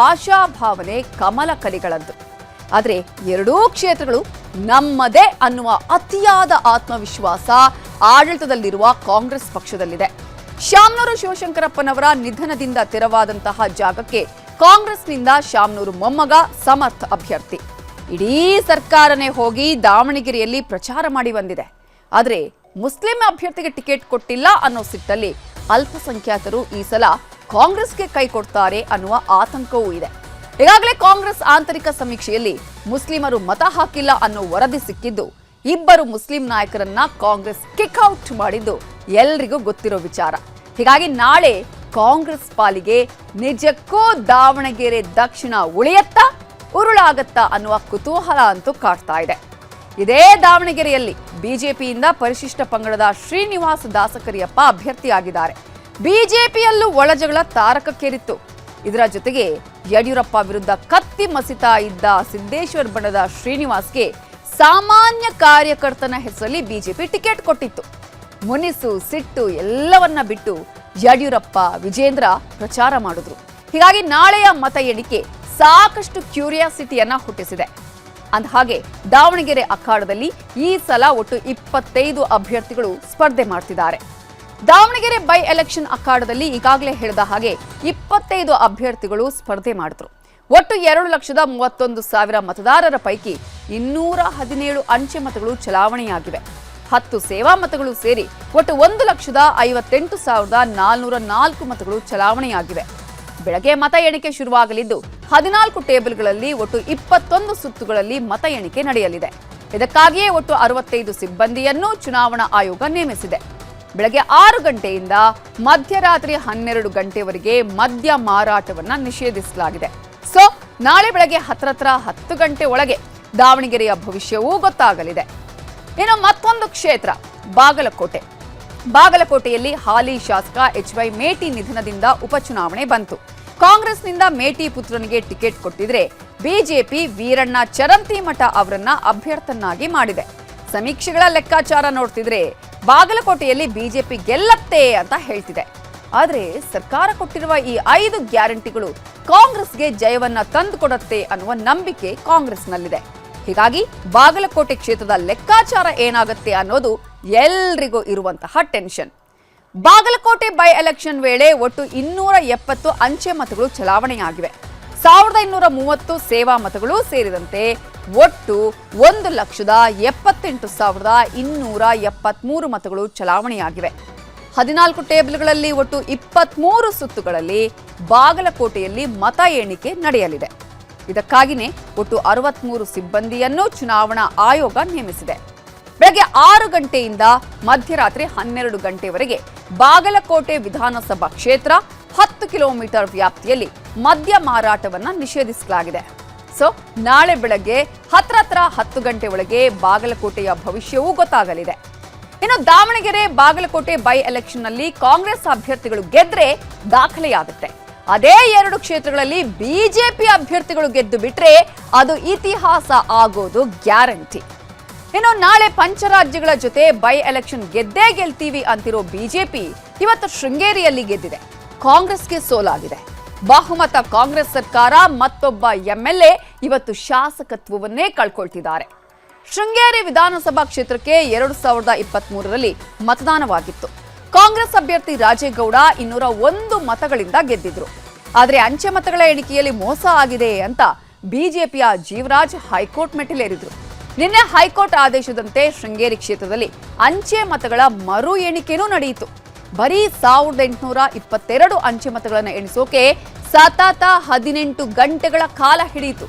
ಆಶಾಭಾವನೆ ಕಮಲ ಕಲಿಗಳದ್ದು. ಆದರೆ ಎರಡೂ ಕ್ಷೇತ್ರಗಳು ನಮ್ಮದೇ ಅನ್ನುವ ಅತಿಯಾದ ಆತ್ಮವಿಶ್ವಾಸ ಆಡಳಿತದಲ್ಲಿರುವ ಕಾಂಗ್ರೆಸ್ ಪಕ್ಷದಲ್ಲಿದೆ. ಶಾಮನೂರು ಶಿವಶಂಕರಪ್ಪನವರ ನಿಧನದಿಂದ ತೆರವಾದಂತಹ ಜಾಗಕ್ಕೆ ಕಾಂಗ್ರೆಸ್ನಿಂದ ಶಾಮನೂರು ಮೊಮ್ಮಗ ಸಮರ್ಥ ಅಭ್ಯರ್ಥಿ. ಇಡೀ ಸರ್ಕಾರನೇ ಹೋಗಿ ದಾವಣಗೆರೆಯಲ್ಲಿ ಪ್ರಚಾರ ಮಾಡಿ ಬಂದಿದೆ. ಆದರೆ ಮುಸ್ಲಿಂ ಅಭ್ಯರ್ಥಿಗೆ ಟಿಕೆಟ್ ಕೊಟ್ಟಿಲ್ಲ ಅನ್ನೋ ಸಿಟ್ಟಲ್ಲಿ ಅಲ್ಪಸಂಖ್ಯಾತರು ಈ ಸಲ ಕಾಂಗ್ರೆಸ್ಗೆ ಕೈ ಕೊಡ್ತಾರೆ ಅನ್ನುವ ಆತಂಕವೂ ಇದೆ. ಈಗಾಗಲೇ ಕಾಂಗ್ರೆಸ್ ಆಂತರಿಕ ಸಮೀಕ್ಷೆಯಲ್ಲಿ ಮುಸ್ಲಿಮರು ಮತ ಹಾಕಿಲ್ಲ ಅನ್ನೋ ವರದಿ ಸಿಕ್ಕಿದ್ದು, ಇಬ್ಬರು ಮುಸ್ಲಿಂ ನಾಯಕರನ್ನ ಕಾಂಗ್ರೆಸ್ ಕಿಕ್ಔಟ್ ಮಾಡಿದ್ದು ಎಲ್ರಿಗೂ ಗೊತ್ತಿರೋ ವಿಚಾರ. ಹೀಗಾಗಿ ನಾಳೆ ಕಾಂಗ್ರೆಸ್ ಪಾಲಿಗೆ ನಿಜಕ್ಕೂ ದಾವಣಗೆರೆ ದಕ್ಷಿಣ ಉಳಿಯತ್ತಾ ಉರುಳಾಗತ್ತಾ ಅನ್ನುವ ಕುತೂಹಲ ಅಂತೂ ಕಾಡ್ತಾ ಇದೆ. ಇದೇ ದಾವಣಗೆರೆಯಲ್ಲಿ ಬಿಜೆಪಿಯಿಂದ ಪರಿಶಿಷ್ಟ ಪಂಗಡದ ಶ್ರೀನಿವಾಸ ದಾಸಕರಿಯಪ್ಪ ಅಭ್ಯರ್ಥಿಯಾಗಿದ್ದಾರೆ. ಬಿಜೆಪಿಯಲ್ಲೂ ಒಳಜಗಳ ತಾರಕಕ್ಕೇರಿತ್ತು. ಇದರ ಜೊತೆಗೆ ಯಡಿಯೂರಪ್ಪ ವಿರುದ್ಧ ಕತ್ತಿ ಮಸಿತಾ ಇದ್ದ ಸಿದ್ದೇಶ್ವರ ಬಣದ ಶ್ರೀನಿವಾಸ್ಗೆ ಸಾಮಾನ್ಯ ಕಾರ್ಯಕರ್ತನ ಹೆಸರಲ್ಲಿ ಬಿಜೆಪಿ ಟಿಕೆಟ್ ಕೊಟ್ಟಿತ್ತು. ಮುನಿಸು ಸಿಟ್ಟು ಎಲ್ಲವನ್ನ ಬಿಟ್ಟು ಯಡಿಯೂರಪ್ಪ ವಿಜೇಂದ್ರ ಪ್ರಚಾರ ಮಾಡಿದ್ರು. ಹೀಗಾಗಿ ನಾಳೆಯ ಮತ ಎಣಿಕೆ ಸಾಕಷ್ಟು ಕ್ಯೂರಿಯಾಸಿಟಿಯನ್ನ ಹುಟ್ಟಿಸಿದೆ. ಅಂದಹಾಗೆ ದಾವಣಗೆರೆ ಅಖಾಡದಲ್ಲಿ ಈ ಸಲ ಒಟ್ಟು 25 ಅಭ್ಯರ್ಥಿಗಳು ಸ್ಪರ್ಧೆ ಮಾಡ್ತಿದ್ದಾರೆ. ದಾವಣಗೆರೆ ಬೈ ಎಲೆಕ್ಷನ್ ಅಖಾಡದಲ್ಲಿ ಈಗಾಗಲೇ ಹೇಳಿದ ಹಾಗೆ 25 ಅಭ್ಯರ್ಥಿಗಳು ಸ್ಪರ್ಧೆ ಮಾಡಿದ್ರು. ಒಟ್ಟು 2,31,000 ಮತದಾರರ ಪೈಕಿ 217 ಅಂಚೆ ಮತಗಳು ಚಲಾವಣೆಯಾಗಿವೆ. 10 ಸೇವಾ ಮತಗಳು ಸೇರಿ ಒಟ್ಟು 1,58,404 ಮತಗಳು ಚಲಾವಣೆಯಾಗಿವೆ. ಬೆಳಗ್ಗೆ ಮತ ಎಣಿಕೆ ಶುರುವಾಗಲಿದ್ದು 14 ಟೇಬಲ್ಗಳಲ್ಲಿ ಒಟ್ಟು 21 ಸುತ್ತುಗಳಲ್ಲಿ ಮತ ಎಣಿಕೆ ನಡೆಯಲಿದೆ. ಇದಕ್ಕಾಗಿಯೇ ಒಟ್ಟು 65 ಸಿಬ್ಬಂದಿಯನ್ನು ಚುನಾವಣಾ ಆಯೋಗ ನೇಮಿಸಿದೆ. ಬೆಳಗ್ಗೆ 6 ಗಂಟೆಯಿಂದ ಮಧ್ಯರಾತ್ರಿ 12 ಗಂಟೆವರೆಗೆ ಮದ್ಯ ಮಾರಾಟವನ್ನ ನಿಷೇಧಿಸಲಾಗಿದೆ. ಸೊ ನಾಳೆ ಬೆಳಗ್ಗೆ 10 ಗಂಟೆ ಒಳಗೆ ದಾವಣಗೆರೆಯ ಭವಿಷ್ಯವೂ ಗೊತ್ತಾಗಲಿದೆ. ಇನ್ನು ಮತ್ತೊಂದು ಕ್ಷೇತ್ರ ಬಾಗಲಕೋಟೆಯಲ್ಲಿ ಹಾಲಿ ಶಾಸಕ HY ಮೇಟಿ ನಿಧನದಿಂದ ಉಪಚುನಾವಣೆ ಬಂತು. ಕಾಂಗ್ರೆಸ್ನಿಂದ ಮೇಟಿ ಪುತ್ರನಿಗೆ ಟಿಕೆಟ್ ಕೊಟ್ಟಿದ್ರೆ ಬಿಜೆಪಿ ವೀರಣ್ಣ ಚರಂತಿಮಠ ಅವರನ್ನ ಅಭ್ಯರ್ಥನಾಗಿ ಮಾಡಿದೆ. ಸಮೀಕ್ಷೆಗಳ ಲೆಕ್ಕಾಚಾರ ನೋಡ್ತಿದ್ರೆ ಬಾಗಲಕೋಟೆಯಲ್ಲಿ ಬಿಜೆಪಿ ಗೆಲ್ಲತ್ತೆ ಅಂತ ಹೇಳ್ತಿದೆ. ಆದ್ರೆ ಸರ್ಕಾರ ಕೊಟ್ಟಿರುವ ಈ 5 ಗ್ಯಾರಂಟಿಗಳು ಕಾಂಗ್ರೆಸ್ಗೆ ಜಯವನ್ನ ತಂದುಕೊಡುತ್ತೆ ಅನ್ನುವ ನಂಬಿಕೆ ಕಾಂಗ್ರೆಸ್ನಲ್ಲಿದೆ. ಹೀಗಾಗಿ ಬಾಗಲಕೋಟೆ ಕ್ಷೇತ್ರದ ಲೆಕ್ಕಾಚಾರ ಏನಾಗುತ್ತೆ ಅನ್ನೋದು ಎಲ್ರಿಗೂ ಇರುವಂತಹ ಟೆನ್ಷನ್. ಬಾಗಲಕೋಟೆ ಬೈ ಎಲೆಕ್ಷನ್ ವೇಳೆ ಒಟ್ಟು 270 ಅಂಚೆ ಮತಗಳು ಚಲಾವಣೆಯಾಗಿವೆ. 1230 ಸೇವಾ ಮತಗಳು ಸೇರಿದಂತೆ ಒಟ್ಟು 1,78,273 ಮತಗಳು ಚಲಾವಣೆಯಾಗಿವೆ. 14 ಟೇಬಲ್ಗಳಲ್ಲಿ ಒಟ್ಟು 23 ಸುತ್ತುಗಳಲ್ಲಿ ಬಾಗಲಕೋಟೆಯಲ್ಲಿ ಮತ ಎಣಿಕೆ ನಡೆಯಲಿದೆ. ಇದಕ್ಕಾಗಿಯೇ ಒಟ್ಟು 63 ಸಿಬ್ಬಂದಿಯನ್ನು ಚುನಾವಣಾ ಆಯೋಗ ನೇಮಿಸಿದೆ. ಬೆಳಗ್ಗೆ 6 ಗಂಟೆಯಿಂದ ಮಧ್ಯರಾತ್ರಿ 12 ಗಂಟೆವರೆಗೆ ಬಾಗಲಕೋಟೆ ವಿಧಾನಸಭಾ ಕ್ಷೇತ್ರ 10 ಕಿಲೋಮೀಟರ್ ವ್ಯಾಪ್ತಿಯಲ್ಲಿ ಮದ್ಯ ಮಾರಾಟವನ್ನು ನಿಷೇಧಿಸಲಾಗಿದೆ. ನಾಳೆ ಬೆಳಗ್ಗೆ 10 ಗಂಟೆ ಒಳಗೆ ಬಾಗಲಕೋಟೆಯ ಭವಿಷ್ಯವೂ ಗೊತ್ತಾಗಲಿದೆ. ಇನ್ನು ದಾವಣಗೆರೆ ಬಾಗಲಕೋಟೆ ಬೈ ಎಲೆಕ್ಷನ್ನಲ್ಲಿ ಕಾಂಗ್ರೆಸ್ ಅಭ್ಯರ್ಥಿಗಳು ಗೆದ್ರೆ ದಾಖಲೆಯಾಗುತ್ತೆ. ಅದೇ 2 ಕ್ಷೇತ್ರಗಳಲ್ಲಿ ಬಿಜೆಪಿ ಅಭ್ಯರ್ಥಿಗಳು ಗೆದ್ದು ಬಿಟ್ರೆ ಅದು ಇತಿಹಾಸ ಆಗೋದು ಗ್ಯಾರಂಟಿ. ಇನ್ನು ನಾಳೆ ಪಂಚರಾಜ್ಯಗಳ ಜೊತೆ ಬೈ ಎಲೆಕ್ಷನ್ ಗೆದ್ದೇ ಗೆಲ್ತೀವಿ ಅಂತಿರೋ ಬಿಜೆಪಿ ಇವತ್ತು ಶೃಂಗೇರಿಯಲ್ಲಿ ಗೆದ್ದಿದೆ. ಕಾಂಗ್ರೆಸ್ಗೆ ಸೋಲಾಗಿದೆ. ಬಹುಮತ ಕಾಂಗ್ರೆಸ್ ಸರ್ಕಾರ ಮತ್ತೊಬ್ಬ ಎಂಎಲ್ಎ ಇವತ್ತು ಶಾಸಕತ್ವವನ್ನೇ ಕಳ್ಕೊಳ್ತಿದ್ದಾರೆ. ಶೃಂಗೇರಿ ವಿಧಾನಸಭಾ ಕ್ಷೇತ್ರಕ್ಕೆ 2023ರಲ್ಲಿ ಮತದಾನವಾಗಿತ್ತು. ಕಾಂಗ್ರೆಸ್ ಅಭ್ಯರ್ಥಿ ರಾಜೇಗೌಡ 201 ಮತಗಳಿಂದ ಗೆದ್ದಿದ್ರು. ಆದರೆ ಅಂಚೆ ಮತಗಳ ಎಣಿಕೆಯಲ್ಲಿ ಮೋಸ ಆಗಿದೆ ಅಂತ ಬಿಜೆಪಿಯ ಜೀವರಾಜ್ ಹೈಕೋರ್ಟ್ ಮೆಟ್ಟಿಲೇರಿದ್ರು. ನಿನ್ನೆ ಹೈಕೋರ್ಟ್ ಆದೇಶದಂತೆ ಶೃಂಗೇರಿ ಕ್ಷೇತ್ರದಲ್ಲಿ ಅಂಚೆ ಮತಗಳ ಮರು ಎಣಿಕೆನೂ ನಡೆಯಿತು. ಬರೀ 1822 ಅಂಚೆ ಮತಗಳನ್ನು ಎಣಿಸೋಕೆ ಸತತ 18 ಗಂಟೆಗಳ ಕಾಲ ಹಿಡಿಯಿತು.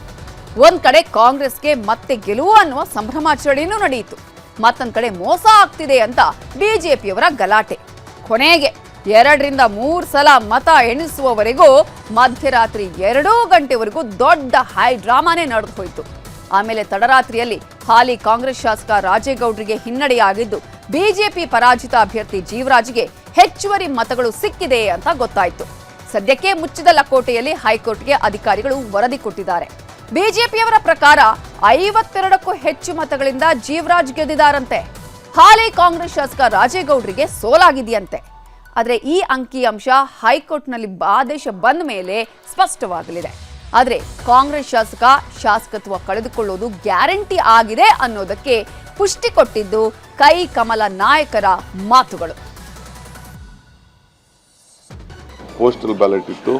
ಒಂದ್ ಕಡೆ ಕಾಂಗ್ರೆಸ್ಗೆ ಮತ್ತೆ ಗೆಲುವು ಅನ್ನುವ ಸಂಭ್ರಮಾಚರಣೆಯೂ ನಡೆಯಿತು. ಮತ್ತೊಂದ್ ಕಡೆ ಮೋಸ ಆಗ್ತಿದೆ ಅಂತ ಬಿಜೆಪಿಯವರ ಗಲಾಟೆ. ಕೊನೆಗೆ 2 ರಿಂದ 3 ಸಲ ಮತ ಎಣಿಸುವವರೆಗೂ ಮಧ್ಯರಾತ್ರಿ 2 ಗಂಟೆವರೆಗೂ ದೊಡ್ಡ ಹೈ ಡ್ರಾಮಾನೇ ನಡೆದು ಹೋಯಿತು. ಆಮೇಲೆ ತಡರಾತ್ರಿಯಲ್ಲಿ ಹಾಲಿ ಕಾಂಗ್ರೆಸ್ ಶಾಸಕ ರಾಜೇಗೌಡರಿಗೆ ಹಿನ್ನಡೆಯಾಗಿದ್ದು ಬಿಜೆಪಿ ಪರಾಜಿತ ಅಭ್ಯರ್ಥಿ ಜೀವರಾಜ್ಗೆ ಹೆಚ್ಚುವರಿ ಮತಗಳು ಸಿಕ್ಕಿದೆ ಅಂತ ಗೊತ್ತಾಯಿತು. ಸದ್ಯಕ್ಕೆ ಮುಚ್ಚಿದ ಲಕೋಟೆಯಲ್ಲಿ ಹೈಕೋರ್ಟ್ಗೆ ಅಧಿಕಾರಿಗಳು ವರದಿ ಕೊಟ್ಟಿದ್ದಾರೆ. ಬಿಜೆಪಿಯವರ ಪ್ರಕಾರ 52ಕ್ಕೂ ಹೆಚ್ಚು ಮತಗಳಿಂದ ಜೀವರಾಜ್ ಗೆದ್ದಿದ್ದಾರಂತೆ. ಹಾಲಿ ಕಾಂಗ್ರೆಸ್ ಶಾಸಕ ರಾಜೇಗೌಡರಿಗೆ ಸೋಲಾಗಿದೆಯಂತೆ. ಆದರೆ ಈ ಅಂಕಿಅಂಶ ಹೈಕೋರ್ಟ್ನಲ್ಲಿ ಆದೇಶ ಬಂದ ಮೇಲೆ ಸ್ಪಷ್ಟವಾಗಲಿದೆ. ಆದರೆ ಕಾಂಗ್ರೆಸ್ ಶಾಸಕತ್ವ ಕಳೆದುಕೊಳ್ಳೋದು ಗ್ಯಾರಂಟಿ ಆಗಿದೆ ಅನ್ನೋದಕ್ಕೆ ಪುಷ್ಟಿ ಕೊಟ್ಟಿದ್ದು ಕೈ ಕಮಲ ನಾಯಕರ ಮಾತುಗಳು. ಪೋಸ್ಟಲ್ ಬ್ಯಾಲೆಟ್ ಇತ್ತು.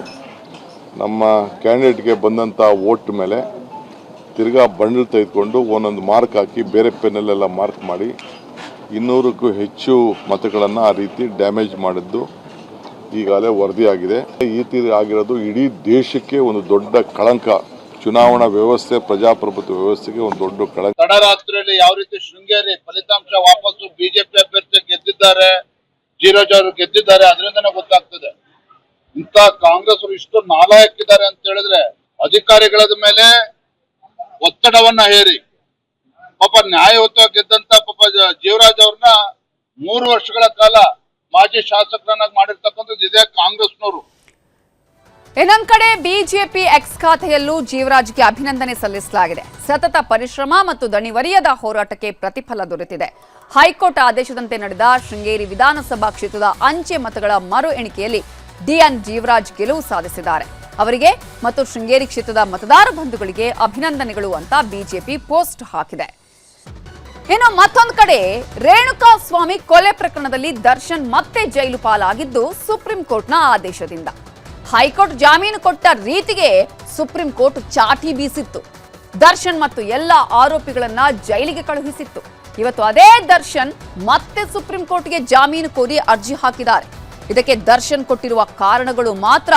ನಮ್ಮ ಕ್ಯಾಂಡಿಡೇಟ್ಗೆ ಬಂದಂಥ ವೋಟ್ ಮೇಲೆ ತಿರ್ಗಾ ಬಂಡಲ್ ತೆಗೆದುಕೊಂಡು ಒಂದೊಂದು ಮಾರ್ಕ್ ಹಾಕಿ ಬೇರೆ ಪೆನ್ನಲ್ಲೆಲ್ಲ ಮಾರ್ಕ್ ಮಾಡಿ 200ಕ್ಕೂ ಹೆಚ್ಚು ಮತಗಳನ್ನು ಆ ರೀತಿ ಡ್ಯಾಮೇಜ್ ಮಾಡಿದ್ದು ಈಗಾಗಲೇ ವರದಿಯಾಗಿದೆ. ಈ ತೀರಿ ಆಗಿರೋದು ಇಡೀ ದೇಶಕ್ಕೆ ಒಂದು ದೊಡ್ಡ ಕಳಂಕ. ಚುನಾವಣಾ ವ್ಯವಸ್ಥೆ, ಪ್ರಜಾಪ್ರಭುತ್ವ ವ್ಯವಸ್ಥೆಗೆ ಒಂದು ದೊಡ್ಡ ಕಳಂಕ. ತಡರಾತ್ರಿಯಲ್ಲಿ ಯಾವ ರೀತಿ ಶೃಂಗೇರಿ ಫಲಿತಾಂಶ ವಾಪಸ್ಸು ಬಿಜೆಪಿ ಅಭ್ಯರ್ಥಿ ಗೆದ್ದಿದ್ದಾರೆ, ಜೀವರಾಜ್ ಅವರು ಗೆದ್ದಿದ್ದಾರೆ, ಅದರಿಂದನೇ ಗೊತ್ತಾಗ್ತದೆ. ಇಂತ ಕಾಂಗ್ರೆಸ್ ಅವರು ಇಷ್ಟು ನಾಲಾಯಕ್ಕಿದ್ದಾರೆ ಅಂತ ಹೇಳಿದ್ರೆ ಅಧಿಕಾರಿಗಳ ಮೇಲೆ ಒತ್ತಡವನ್ನ ಹೇರಿ ಪಾಪ ನ್ಯಾಯಯುತವಾಗಿ ಗೆದ್ದಂತ ಪಾಪ ಜೀವರಾಜ್ ಅವ್ರನ್ನ 3 ವರ್ಷಗಳ ಕಾಲ ಮಾಜಿ ಶಾಸಕರನ್ನಾಗಿ ಮಾಡಿರ್ತಕ್ಕಂಥದ್ದು ಇದೇ ಕಾಂಗ್ರೆಸ್ನವರು. ಇನ್ನೊಂದ್ ಕಡೆ ಬಿಜೆಪಿ ಎಕ್ಸ್ ಖಾತೆಯಲ್ಲೂ ಜೀವರಾಜ್ಗೆ ಅಭಿನಂದನೆ ಸಲ್ಲಿಸಲಾಗಿದೆ. ಸತತ ಪರಿಶ್ರಮ ಮತ್ತು ದಣಿವರಿಯದ ಹೋರಾಟಕ್ಕೆ ಪ್ರತಿಫಲ ದೊರೆತಿದೆ. ಹೈಕೋರ್ಟ್ ಆದೇಶದಂತೆ ನಡೆದ ಶೃಂಗೇರಿ ವಿಧಾನಸಭಾ ಕ್ಷೇತ್ರದ ಅಂಚೆ ಮತಗಳ ಮರು ಎಣಿಕೆಯಲ್ಲಿ ಡಿಎನ್ ಜೀವರಾಜ್ ಗೆಲುವು ಸಾಧಿಸಿದ್ದಾರೆ. ಅವರಿಗೆ ಮತ್ತು ಶೃಂಗೇರಿ ಕ್ಷೇತ್ರದ ಮತದಾರ ಬಂಧುಗಳಿಗೆ ಅಭಿನಂದನೆಗಳು ಅಂತ ಬಿಜೆಪಿ ಪೋಸ್ಟ್ ಹಾಕಿದೆ. ಇನ್ನು ಮತ್ತೊಂದು ಕಡೆ ರೇಣುಕಾ ಸ್ವಾಮಿ ಕೊಲೆ ಪ್ರಕರಣದಲ್ಲಿ ದರ್ಶನ್ ಮತ್ತೆ ಜೈಲು ಪಾಲಾಗಿದ್ದು ಸುಪ್ರೀಂ ಕೋರ್ಟ್ನ ಆದೇಶದಿಂದ. ಹೈಕೋರ್ಟ್ ಜಾಮೀನು ಕೊಟ್ಟ ರೀತಿಗೆ ಸುಪ್ರೀಂ ಕೋರ್ಟ್ ಚಾಟಿ ಬೀಸಿತ್ತು. ದರ್ಶನ್ ಮತ್ತು ಎಲ್ಲ ಆರೋಪಿಗಳನ್ನ ಜೈಲಿಗೆ ಕಳುಹಿಸಿತ್ತು. ಇವತ್ತು ಅದೇ ದರ್ಶನ್ ಮತ್ತೆ ಸುಪ್ರೀಂ ಕೋರ್ಟ್ಗೆ ಜಾಮೀನು ಕೋರಿ ಅರ್ಜಿ ಹಾಕಿದ್ದಾರೆ. ಇದಕ್ಕೆ ದರ್ಶನ್ ಕೊಟ್ಟಿರುವ ಕಾರಣಗಳು ಮಾತ್ರ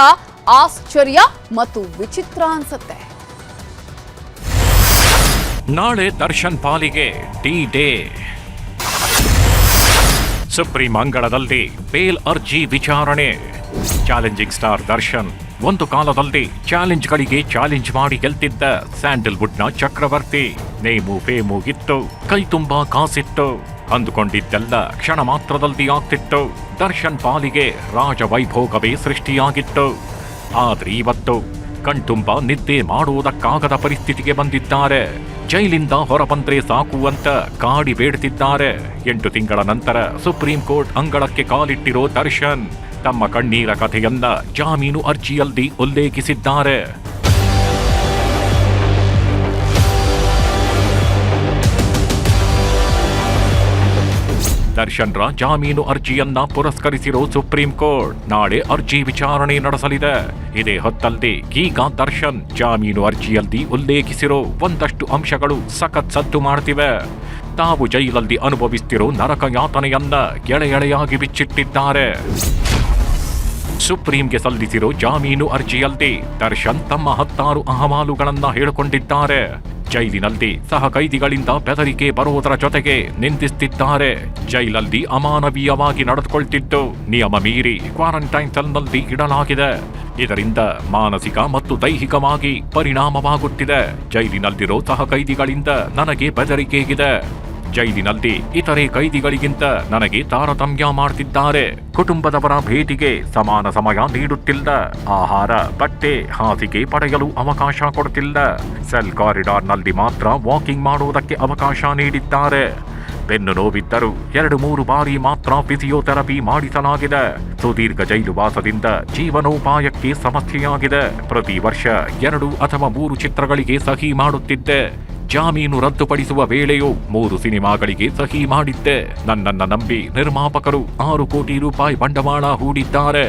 ಆಶ್ಚರ್ಯ ಮತ್ತು ವಿಚಿತ್ರ ಅನ್ಸುತ್ತೆ. ನಾಳೆ ದರ್ಶನ್ ಪಾಲಿಗೆ ಡಿ-ಡೇ. ಸುಪ್ರೀಂ ಅಂಗಳದಲ್ಲಿ ಬೇಲ್ ಅರ್ಜಿ ವಿಚಾರಣೆ. ಚಾಲೆಂಜಿಂಗ್ ಸ್ಟಾರ್ ದರ್ಶನ್ ಒಂದು ಕಾಲದಲ್ಲಿ ಚಾಲೆಂಜ್ಗಳಿಗೆ ಚಾಲೆಂಜ್ ಮಾಡಿ ಗೆಲ್ತಿದ್ದ ಸ್ಯಾಂಡಲ್ವುಡ್ನ ಚಕ್ರವರ್ತಿ. ನೇಮು ಫೇಮು ಇತ್ತು, ಕೈ ತುಂಬಾ ಕಾಸಿತ್ತು, ಅಂದುಕೊಂಡಿದ್ದೆಲ್ಲ ಕ್ಷಣ ಮಾತ್ರದಲ್ಲಿ ಆಗ್ತಿತ್ತು. ದರ್ಶನ್ ಪಾಲಿಗೆ ರಾಜವೈಭೋಗವೇ ಸೃಷ್ಟಿಯಾಗಿತ್ತು. ಆದ್ರೆ ಇವತ್ತು ಕಣ್ತುಂಬ ನಿದ್ದೆ ಮಾಡುವುದಕ್ಕಾಗದ ಪರಿಸ್ಥಿತಿಗೆ ಬಂದಿದ್ದಾರೆ. ಜೈಲಿಂದ ಹೊರಬಂದ್ರೆ ಸಾಕು ಅಂತ ಕಾಡಿ ಬೇಡ್ತಿದ್ದಾರೆ. 8 ತಿಂಗಳ ನಂತರ ಸುಪ್ರೀಂ ಕೋರ್ಟ್ ಅಂಗಳಕ್ಕೆ ಕಾಲಿಟ್ಟಿರೋ ದರ್ಶನ್ ತಮ್ಮ ಕಣ್ಣೀರ ಕಥೆಯನ್ನ ಜಾಮೀನು ಅರ್ಜಿಯಲ್ಲಿ ಉಲ್ಲೇಖಿಸಿದ್ದಾರೆ. ದರ್ಶನ್ರ ಜಾಮೀನು ಅರ್ಜಿಯನ್ನ ಪುರಸ್ಕರಿಸಿರೋ ಸುಪ್ರೀಂ ಕೋರ್ಟ್ ನಾಳೆ ಅರ್ಜಿ ವಿಚಾರಣೆ ನಡೆಸಲಿದೆ. ಇದೇ ಹೊತ್ತಲ್ಲಿ ಈಗ ದರ್ಶನ್ ಜಾಮೀನು ಅರ್ಜಿಯಲ್ಲಿ ಉಲ್ಲೇಖಿಸಿರೋ ಒಂದಷ್ಟು ಅಂಶಗಳು ಸಖತ್ ಸದ್ದು ಮಾಡ್ತಿವೆ. ತಾವು ಜೈಲಲ್ಲಿ ಅನುಭವಿಸ್ತಿರೋ ನರಕ ಯಾತನೆಯನ್ನ ಎಳೆಯಾಗಿ ಬಿಚ್ಚಿಟ್ಟಿದ್ದಾರೆ. ಸುಪ್ರೀಂಗೆ ಸಲ್ಲಿಸಿರೋ ಜಾಮೀನು ಅರ್ಜಿಯಲ್ಲಿ ದರ್ಶನ್ ತಮ್ಮ 16 ಅಹವಾಲುಗಳನ್ನ ಹೇಳಿಕೊಂಡಿದ್ದಾರೆ. ಜೈಲಿನಲ್ಲಿ ಸಹ ಕೈದಿಗಳಿಂದ ಬೆದರಿಕೆ ಬರುವುದರ ಜೊತೆಗೆ ನಿಂದಿಸುತ್ತಿದ್ದಾರೆ. ಜೈಲಲ್ಲಿ ಅಮಾನವೀಯವಾಗಿ ನಡೆದುಕೊಳ್ತಿದ್ದು ನಿಯಮ ಮೀರಿ ಕ್ವಾರಂಟೈನ್ ಸೆಲ್ನಲ್ಲಿ ಇಡಲಾಗಿದೆ. ಇದರಿಂದ ಮಾನಸಿಕ ಮತ್ತು ದೈಹಿಕವಾಗಿ ಪರಿಣಾಮವಾಗುತ್ತಿದೆ. ಜೈಲಿನಲ್ಲಿರೋ ಸಹ ಕೈದಿಗಳಿಂದ ನನಗೆ ಬೆದರಿಕೆಗಿದೆ. ಜೈಲಿನಲ್ಲಿ ಇತರೆ ಕೈದಿಗಳಿಗಿಂತ ನನಗೆ ತಾರತಮ್ಯ ಮಾಡ್ತಿದ್ದಾರೆ. ಕುಟುಂಬದವರ ಭೇಟಿಗೆ ಸಮಾನ ಸಮಯ ನೀಡುತ್ತಿಲ್ಲ. ಆಹಾರ, ಬಟ್ಟೆ, ಹಾಸಿಗೆ ಪಡೆಯಲು ಅವಕಾಶ ಕೊಡುತ್ತಿಲ್ಲ. ಸೆಲ್ ಕಾರಿಡಾರ್ನಲ್ಲಿ ಮಾತ್ರ ವಾಕಿಂಗ್ ಮಾಡುವುದಕ್ಕೆ ಅವಕಾಶ ನೀಡಿದ್ದಾರೆ. ಬೆನ್ನು ನೋವಿದ್ದರೂ 2-3 ಬಾರಿ ಮಾತ್ರ ಫಿಸಿಯೋಥೆರಪಿ ಮಾಡಿಸಲಾಗಿದೆ. ಸುದೀರ್ಘ ಜೈಲುವಾಸದಿಂದ ಜೀವನೋಪಾಯಕ್ಕೆ ಸಮಸ್ಯೆಯಾಗಿದೆ. ಪ್ರತಿ ವರ್ಷ 2 ಅಥವಾ 3 ಚಿತ್ರಗಳಿಗೆ ಸಹಿ ಮಾಡುತ್ತಿದ್ದೆ. ಜಾಮೀನು ರದ್ದುಪಡಿಸುವ ವೇಳೆಯೂ 3 ಸಿನಿಮಾಗಳಿಗೆ ಸಹಿ ಮಾಡಿದ್ದೆ. ನನ್ನನ್ನ ನಂಬಿ ನಿರ್ಮಾಪಕರು 6 ಕೋಟಿ ರೂಪಾಯಿ ಬಂಡವಾಳ ಹೂಡಿದ್ದಾರೆ.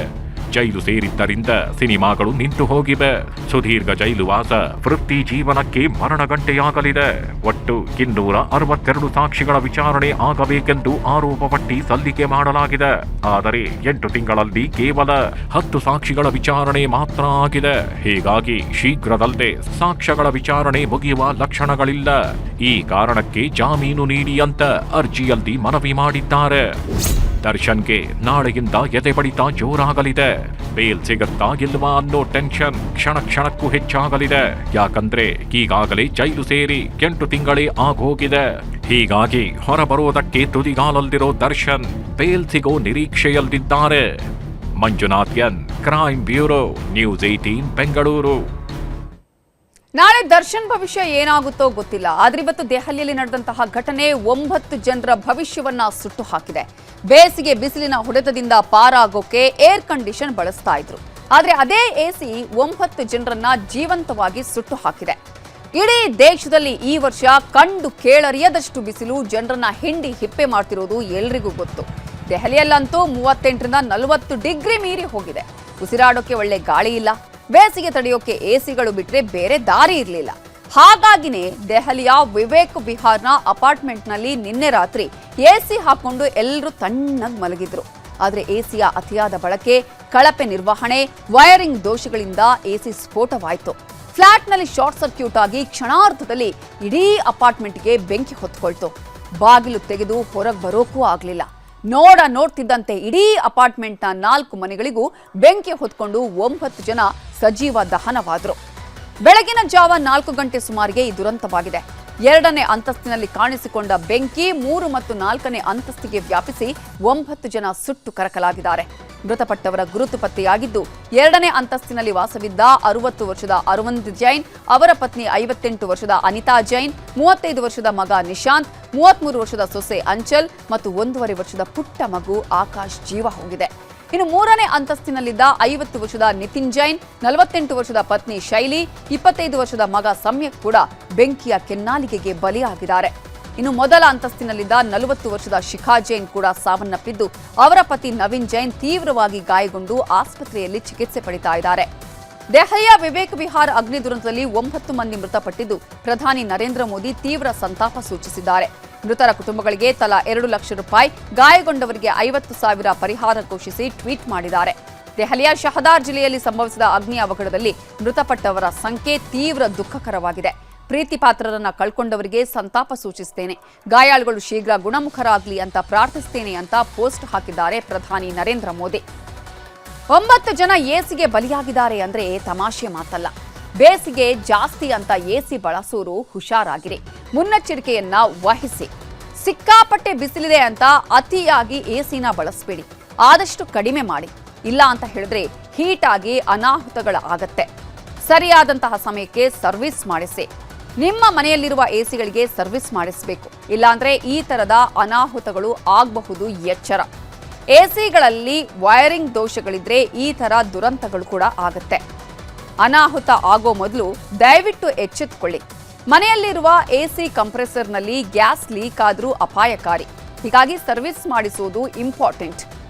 ಜೈಲು ಸೇರಿದ್ದರಿಂದ ಸಿನಿಮಾಗಳು ನಿಂತು ಹೋಗಿವೆ. ಸುದೀರ್ಘ ಜೈಲುವಾಸ ವೃತ್ತಿ ಜೀವನಕ್ಕೆ ಮರಣಗಂಟೆಯಾಗಲಿದೆ. ಒಟ್ಟು 262 ಸಾಕ್ಷಿಗಳ ವಿಚಾರಣೆ ಆಗಬೇಕೆಂದು ಆರೋಪ ಪಟ್ಟಿ ಸಲ್ಲಿಕೆ ಮಾಡಲಾಗಿದೆ. ಆದರೆ 8 ತಿಂಗಳಲ್ಲಿ ಕೇವಲ 10 ಸಾಕ್ಷಿಗಳ ವಿಚಾರಣೆ ಮಾತ್ರ ಆಗಿದೆ. ಹೀಗಾಗಿ ಶೀಘ್ರದಲ್ಲೇ ಸಾಕ್ಷ್ಯಗಳ ವಿಚಾರಣೆ ಮುಗಿಯುವ ಲಕ್ಷಣಗಳಿಲ್ಲ. ಈ ಕಾರಣಕ್ಕೆ ಜಾಮೀನು ನೀಡಿ ಅಂತ ಅರ್ಜಿಯಲ್ಲಿ ಮನವಿ ಮಾಡಿದ್ದಾರೆ. ದರ್ಶನ್ಗೆ ನಾಳೆಯಿಂದ ಎದೆಬಡಿತ ಜೋರಾಗಲಿದೆ. ಬೇಲ್ ಸಿಗತ್ತಾ ಇಲ್ವಾ ಅನ್ನೋ ಟೆನ್ಷನ್ ಕ್ಷಣಕ್ಕೂ ಹೆಚ್ಚಾಗಲಿದೆ. ಯಾಕಂದ್ರೆ ಈಗಾಗಲೇ ಜೈಲು ಸೇರಿ 8 ತಿಂಗಳೇ ಆಗೋಗಿದೆ. ಹೀಗಾಗಿ ಹೊರಬರುವುದಕ್ಕೆ ತುದಿಗಾಲಲ್ಲಿರೋ ದರ್ಶನ್ ಬೇಲ್ ಸಿಗೋ ನಿರೀಕ್ಷೆಯಲ್ಲಿದ್ದಾರೆ. Manjunath N, crime bureau, news 18 Bengaluru. ನಾಳೆ ದರ್ಶನ್ ಭವಿಷ್ಯ ಏನಾಗುತ್ತೋ ಗೊತ್ತಿಲ್ಲ. ಆದ್ರೆ ಇವತ್ತು ದೆಹಲಿಯಲ್ಲಿ ನಡೆದಂತಹ ಘಟನೆ 9 ಜನರ ಭವಿಷ್ಯವನ್ನ ಸುಟ್ಟು ಹಾಕಿದೆ. ಬೇಸಿಗೆ ಬಿಸಿಲಿನ ಹೊಡೆತದಿಂದ ಪಾರಾಗೋಕೆ ಏರ್ ಕಂಡೀಷನ್ ಬಳಸ್ತಾ ಇದ್ರು. ಆದ್ರೆ ಅದೇ ಎಸಿ 9 ಜನರನ್ನ ಜೀವಂತವಾಗಿ ಸುಟ್ಟು ಹಾಕಿದೆ. ಇಡೀ ದೇಶದಲ್ಲಿ ಈ ವರ್ಷ ಕಂಡು ಕೇಳರಿಯದಷ್ಟು ಬಿಸಿಲು ಜನರನ್ನ ಹಿಂಡಿ ಹಿಪ್ಪೆ ಮಾಡ್ತಿರೋದು ಎಲ್ರಿಗೂ ಗೊತ್ತು. ದೆಹಲಿಯಲ್ಲಂತೂ 38ರಿಂದ 40 ಡಿಗ್ರಿ ಮೀರಿ ಹೋಗಿದೆ. ಉಸಿರಾಡೋಕೆ ಒಳ್ಳೆ ಗಾಳಿ ಇಲ್ಲ. ಬೇಸಿಗೆ ತಡೆಯೋಕೆ ಎಸಿಗಳು ಬಿಟ್ರೆ ಬೇರೆ ದಾರಿ ಇರಲಿಲ್ಲ. ಹಾಗಾಗಿನೇ ದೆಹಲಿಯ ವಿವೇಕ್ ವಿಹಾರ್ನ ಅಪಾರ್ಟ್ಮೆಂಟ್ನಲ್ಲಿ ನಿನ್ನೆ ರಾತ್ರಿ ಎಸಿ ಹಾಕೊಂಡು ಎಲ್ಲರೂ ತಣ್ಣಗೆ ಮಲಗಿದ್ರು. ಆದರೆ ಎಸಿಯ ಅತಿಯಾದ ಬಳಕೆ, ಕಳಪೆ ನಿರ್ವಹಣೆ, ವೈರಿಂಗ್ ದೋಷಗಳಿಂದ ಎಸಿ ಸ್ಫೋಟವಾಯಿತು. ಫ್ಲಾಟ್ನಲ್ಲಿ ಶಾರ್ಟ್ ಸರ್ಕ್ಯೂಟ್ ಆಗಿ ಕ್ಷಣಾರ್ಧದಲ್ಲಿ ಇಡೀ ಅಪಾರ್ಟ್ಮೆಂಟ್ಗೆ ಬೆಂಕಿ ಹೊತ್ಕೊಳ್ತು. ಬಾಗಿಲು ತೆಗೆದು ಹೊರಗೆ ಬರೋಕ್ಕೂ ಆಗಲಿಲ್ಲ. ನೋಡ್ತಿದ್ದಂತೆ ಇಡೀ ಅಪಾರ್ಟ್ಮೆಂಟ್ನ 4 ಮನೆಗಳಿಗೂ ಬೆಂಕಿ ಹೊತ್ಕೊಂಡು 9 ಜನ ಸಜೀವ ದಹನವಾದರು. ಬೆಳಗಿನ ಜಾವ 4 ಗಂಟೆ ಸುಮಾರಿಗೆ ಈ ದುರಂತವಾಗಿದೆ. 2ನೇ ಅಂತಸ್ತಿನಲ್ಲಿ ಕಾಣಿಸಿಕೊಂಡ ಬೆಂಕಿ 3 ಮತ್ತು 4ನೇ ಅಂತಸ್ತಿಗೆ ವ್ಯಾಪಿಸಿ 9 ಜನ ಸುಟ್ಟು ಕರಕಲಾಗಿದ್ದಾರೆ. ಮೃತಪಟ್ಟವರ ಗುರುತು ಪತ್ತೆಯಾಗಿದ್ದು 2ನೇ ಅಂತಸ್ತಿನಲ್ಲಿ ವಾಸವಿದ್ದ 60 ವರ್ಷದ ಅರವಿಂದ್ ಜೈನ್, ಅವರ ಪತ್ನಿ 58 ವರ್ಷದ ಅನಿತಾ ಜೈನ್, 35 ವರ್ಷದ ಮಗ ನಿಶಾಂತ್, 33 ವರ್ಷದ ಸೊಸೆ ಅಂಚಲ್ ಮತ್ತು 1.5 ವರ್ಷದ ಪುಟ್ಟ ಮಗು ಆಕಾಶ್ ಜೀವ ಹೋಗಿದೆ. ಇನ್ನು 3ನೇ ಅಂತಸ್ತಿನಲ್ಲಿದ್ದ 50 ವರ್ಷದ ನಿತಿನ್ ಜೈನ್, 48 ವರ್ಷದ ಪತ್ನಿ ಶೈಲಿ, 25 ವರ್ಷದ ಮಗ ಸಮ್ಯಕ್ ಕೂಡ ಬೆಂಕಿಯ ಕೆನ್ನಾಲಿಗೆಗೆ ಬಲಿಯಾಗಿದ್ದಾರೆ. ಇನ್ನು ಮೊದಲ ಅಂತಸ್ತಿನಲ್ಲಿದ್ದ 40 ವರ್ಷದ ಶಿಖಾ ಜೈನ್ ಕೂಡ ಸಾವನ್ನಪ್ಪಿದ್ದು, ಅವರ ಪತಿ ನವೀನ್ ಜೈನ್ ತೀವ್ರವಾಗಿ ಗಾಯಗೊಂಡು ಆಸ್ಪತ್ರೆಯಲ್ಲಿ ಚಿಕಿತ್ಸೆ ಪಡಿತಾ ಇದ್ದಾರೆ. ದೆಹಲಿಯ ವಿವೇಕ್ ವಿಹಾರ್ ಅಗ್ನಿ ದುರಂತದಲ್ಲಿ 9 ಮಂದಿ ಮೃತಪಟ್ಟಿದ್ದು, ಪ್ರಧಾನಿ ನರೇಂದ್ರ ಮೋದಿ ತೀವ್ರ ಸಂತಾಪ ಸೂಚಿಸಿದ್ದಾರೆ. ಮೃತರ ಕುಟುಂಬಗಳಿಗೆ ತಲಾ 2 ಲಕ್ಷ ರೂಪಾಯಿ, ಗಾಯಗೊಂಡವರಿಗೆ 50,000 ಪರಿಹಾರ ಘೋಷಿಸಿ ಟ್ವೀಟ್ ಮಾಡಿದ್ದಾರೆ. ದೆಹಲಿಯ ಶಹದಾರ್ ಜಿಲ್ಲೆಯಲ್ಲಿ ಸಂಭವಿಸಿದ ಅಗ್ನಿ ಅವಘಡದಲ್ಲಿ ಮೃತಪಟ್ಟವರ ಸಂಖ್ಯೆ ತೀವ್ರ ದುಃಖಕರವಾಗಿದೆ. ಪ್ರೀತಿ ಪಾತ್ರರನ್ನ ಕಳ್ಕೊಂಡವರಿಗೆ ಸಂತಾಪ ಸೂಚಿಸುತ್ತೇನೆ. ಗಾಯಾಳುಗಳು ಶೀಘ್ರ ಗುಣಮುಖರಾಗಲಿ ಅಂತ ಪ್ರಾರ್ಥಿಸುತ್ತೇನೆ ಅಂತ ಪೋಸ್ಟ್ ಹಾಕಿದ್ದಾರೆ ಪ್ರಧಾನಿ ನರೇಂದ್ರ ಮೋದಿ. 9 ಜನ ಎಸಿಗೆ ಬಲಿಯಾಗಿದ್ದಾರೆ ಅಂದ್ರೆ ತಮಾಷೆ ಮಾತಲ್ಲ. ಬೇಸಿಗೆ ಜಾಸ್ತಿ ಅಂತ ಎಸಿ ಬಳಸೋರು ಹುಷಾರಾಗಿರಿ, ಮುನ್ನೆಚ್ಚರಿಕೆಯನ್ನ ವಹಿಸಿ. ಸಿಕ್ಕಾಪಟ್ಟೆ ಬಿಸಿಲಿದೆ ಅಂತ ಅತಿಯಾಗಿ ಎಸಿನ ಬಳಸಬೇಡಿ, ಆದಷ್ಟು ಕಡಿಮೆ ಮಾಡಿ. ಇಲ್ಲ ಅಂತ ಹೇಳಿದ್ರೆ ಹೀಟ್ ಆಗಿ ಅನಾಹುತಗಳಾಗತ್ತೆ. ಸರಿಯಾದಂತಹ ಸಮಯಕ್ಕೆ ಸರ್ವಿಸ್ ಮಾಡಿಸಿ. ನಿಮ್ಮ ಮನೆಯಲ್ಲಿರುವ ಎಸಿಗಳಿಗೆ ಸರ್ವಿಸ್ ಮಾಡಿಸಬೇಕು. ಇಲ್ಲಾಂದ್ರೆ ಈ ತರದ ಅನಾಹುತಗಳು ಆಗಬಹುದು, ಎಚ್ಚರ. ಎಸಿಗಳಲ್ಲಿ ವೈರಿಂಗ್ ದೋಷಗಳಿದ್ರೆ ಈ ತರ ದುರಂತಗಳು ಕೂಡ ಆಗುತ್ತೆ. ಅನಾಹುತ ಆಗೋ ಮೊದಲು ದಯವಿಟ್ಟು ಎಚ್ಚೆತ್ತುಕೊಳ್ಳಿ. ಮನೆಯಲ್ಲಿರುವ ಎಸಿ ಕಂಪ್ರೆಸರ್ನಲ್ಲಿ ಗ್ಯಾಸ್ ಲೀಕ್ ಆದ್ರೂ ಅಪಾಯಕಾರಿ. ಹೀಗಾಗಿ ಸರ್ವಿಸ್ ಮಾಡಿಸುವುದು ಇಂಪಾರ್ಟೆಂಟ್.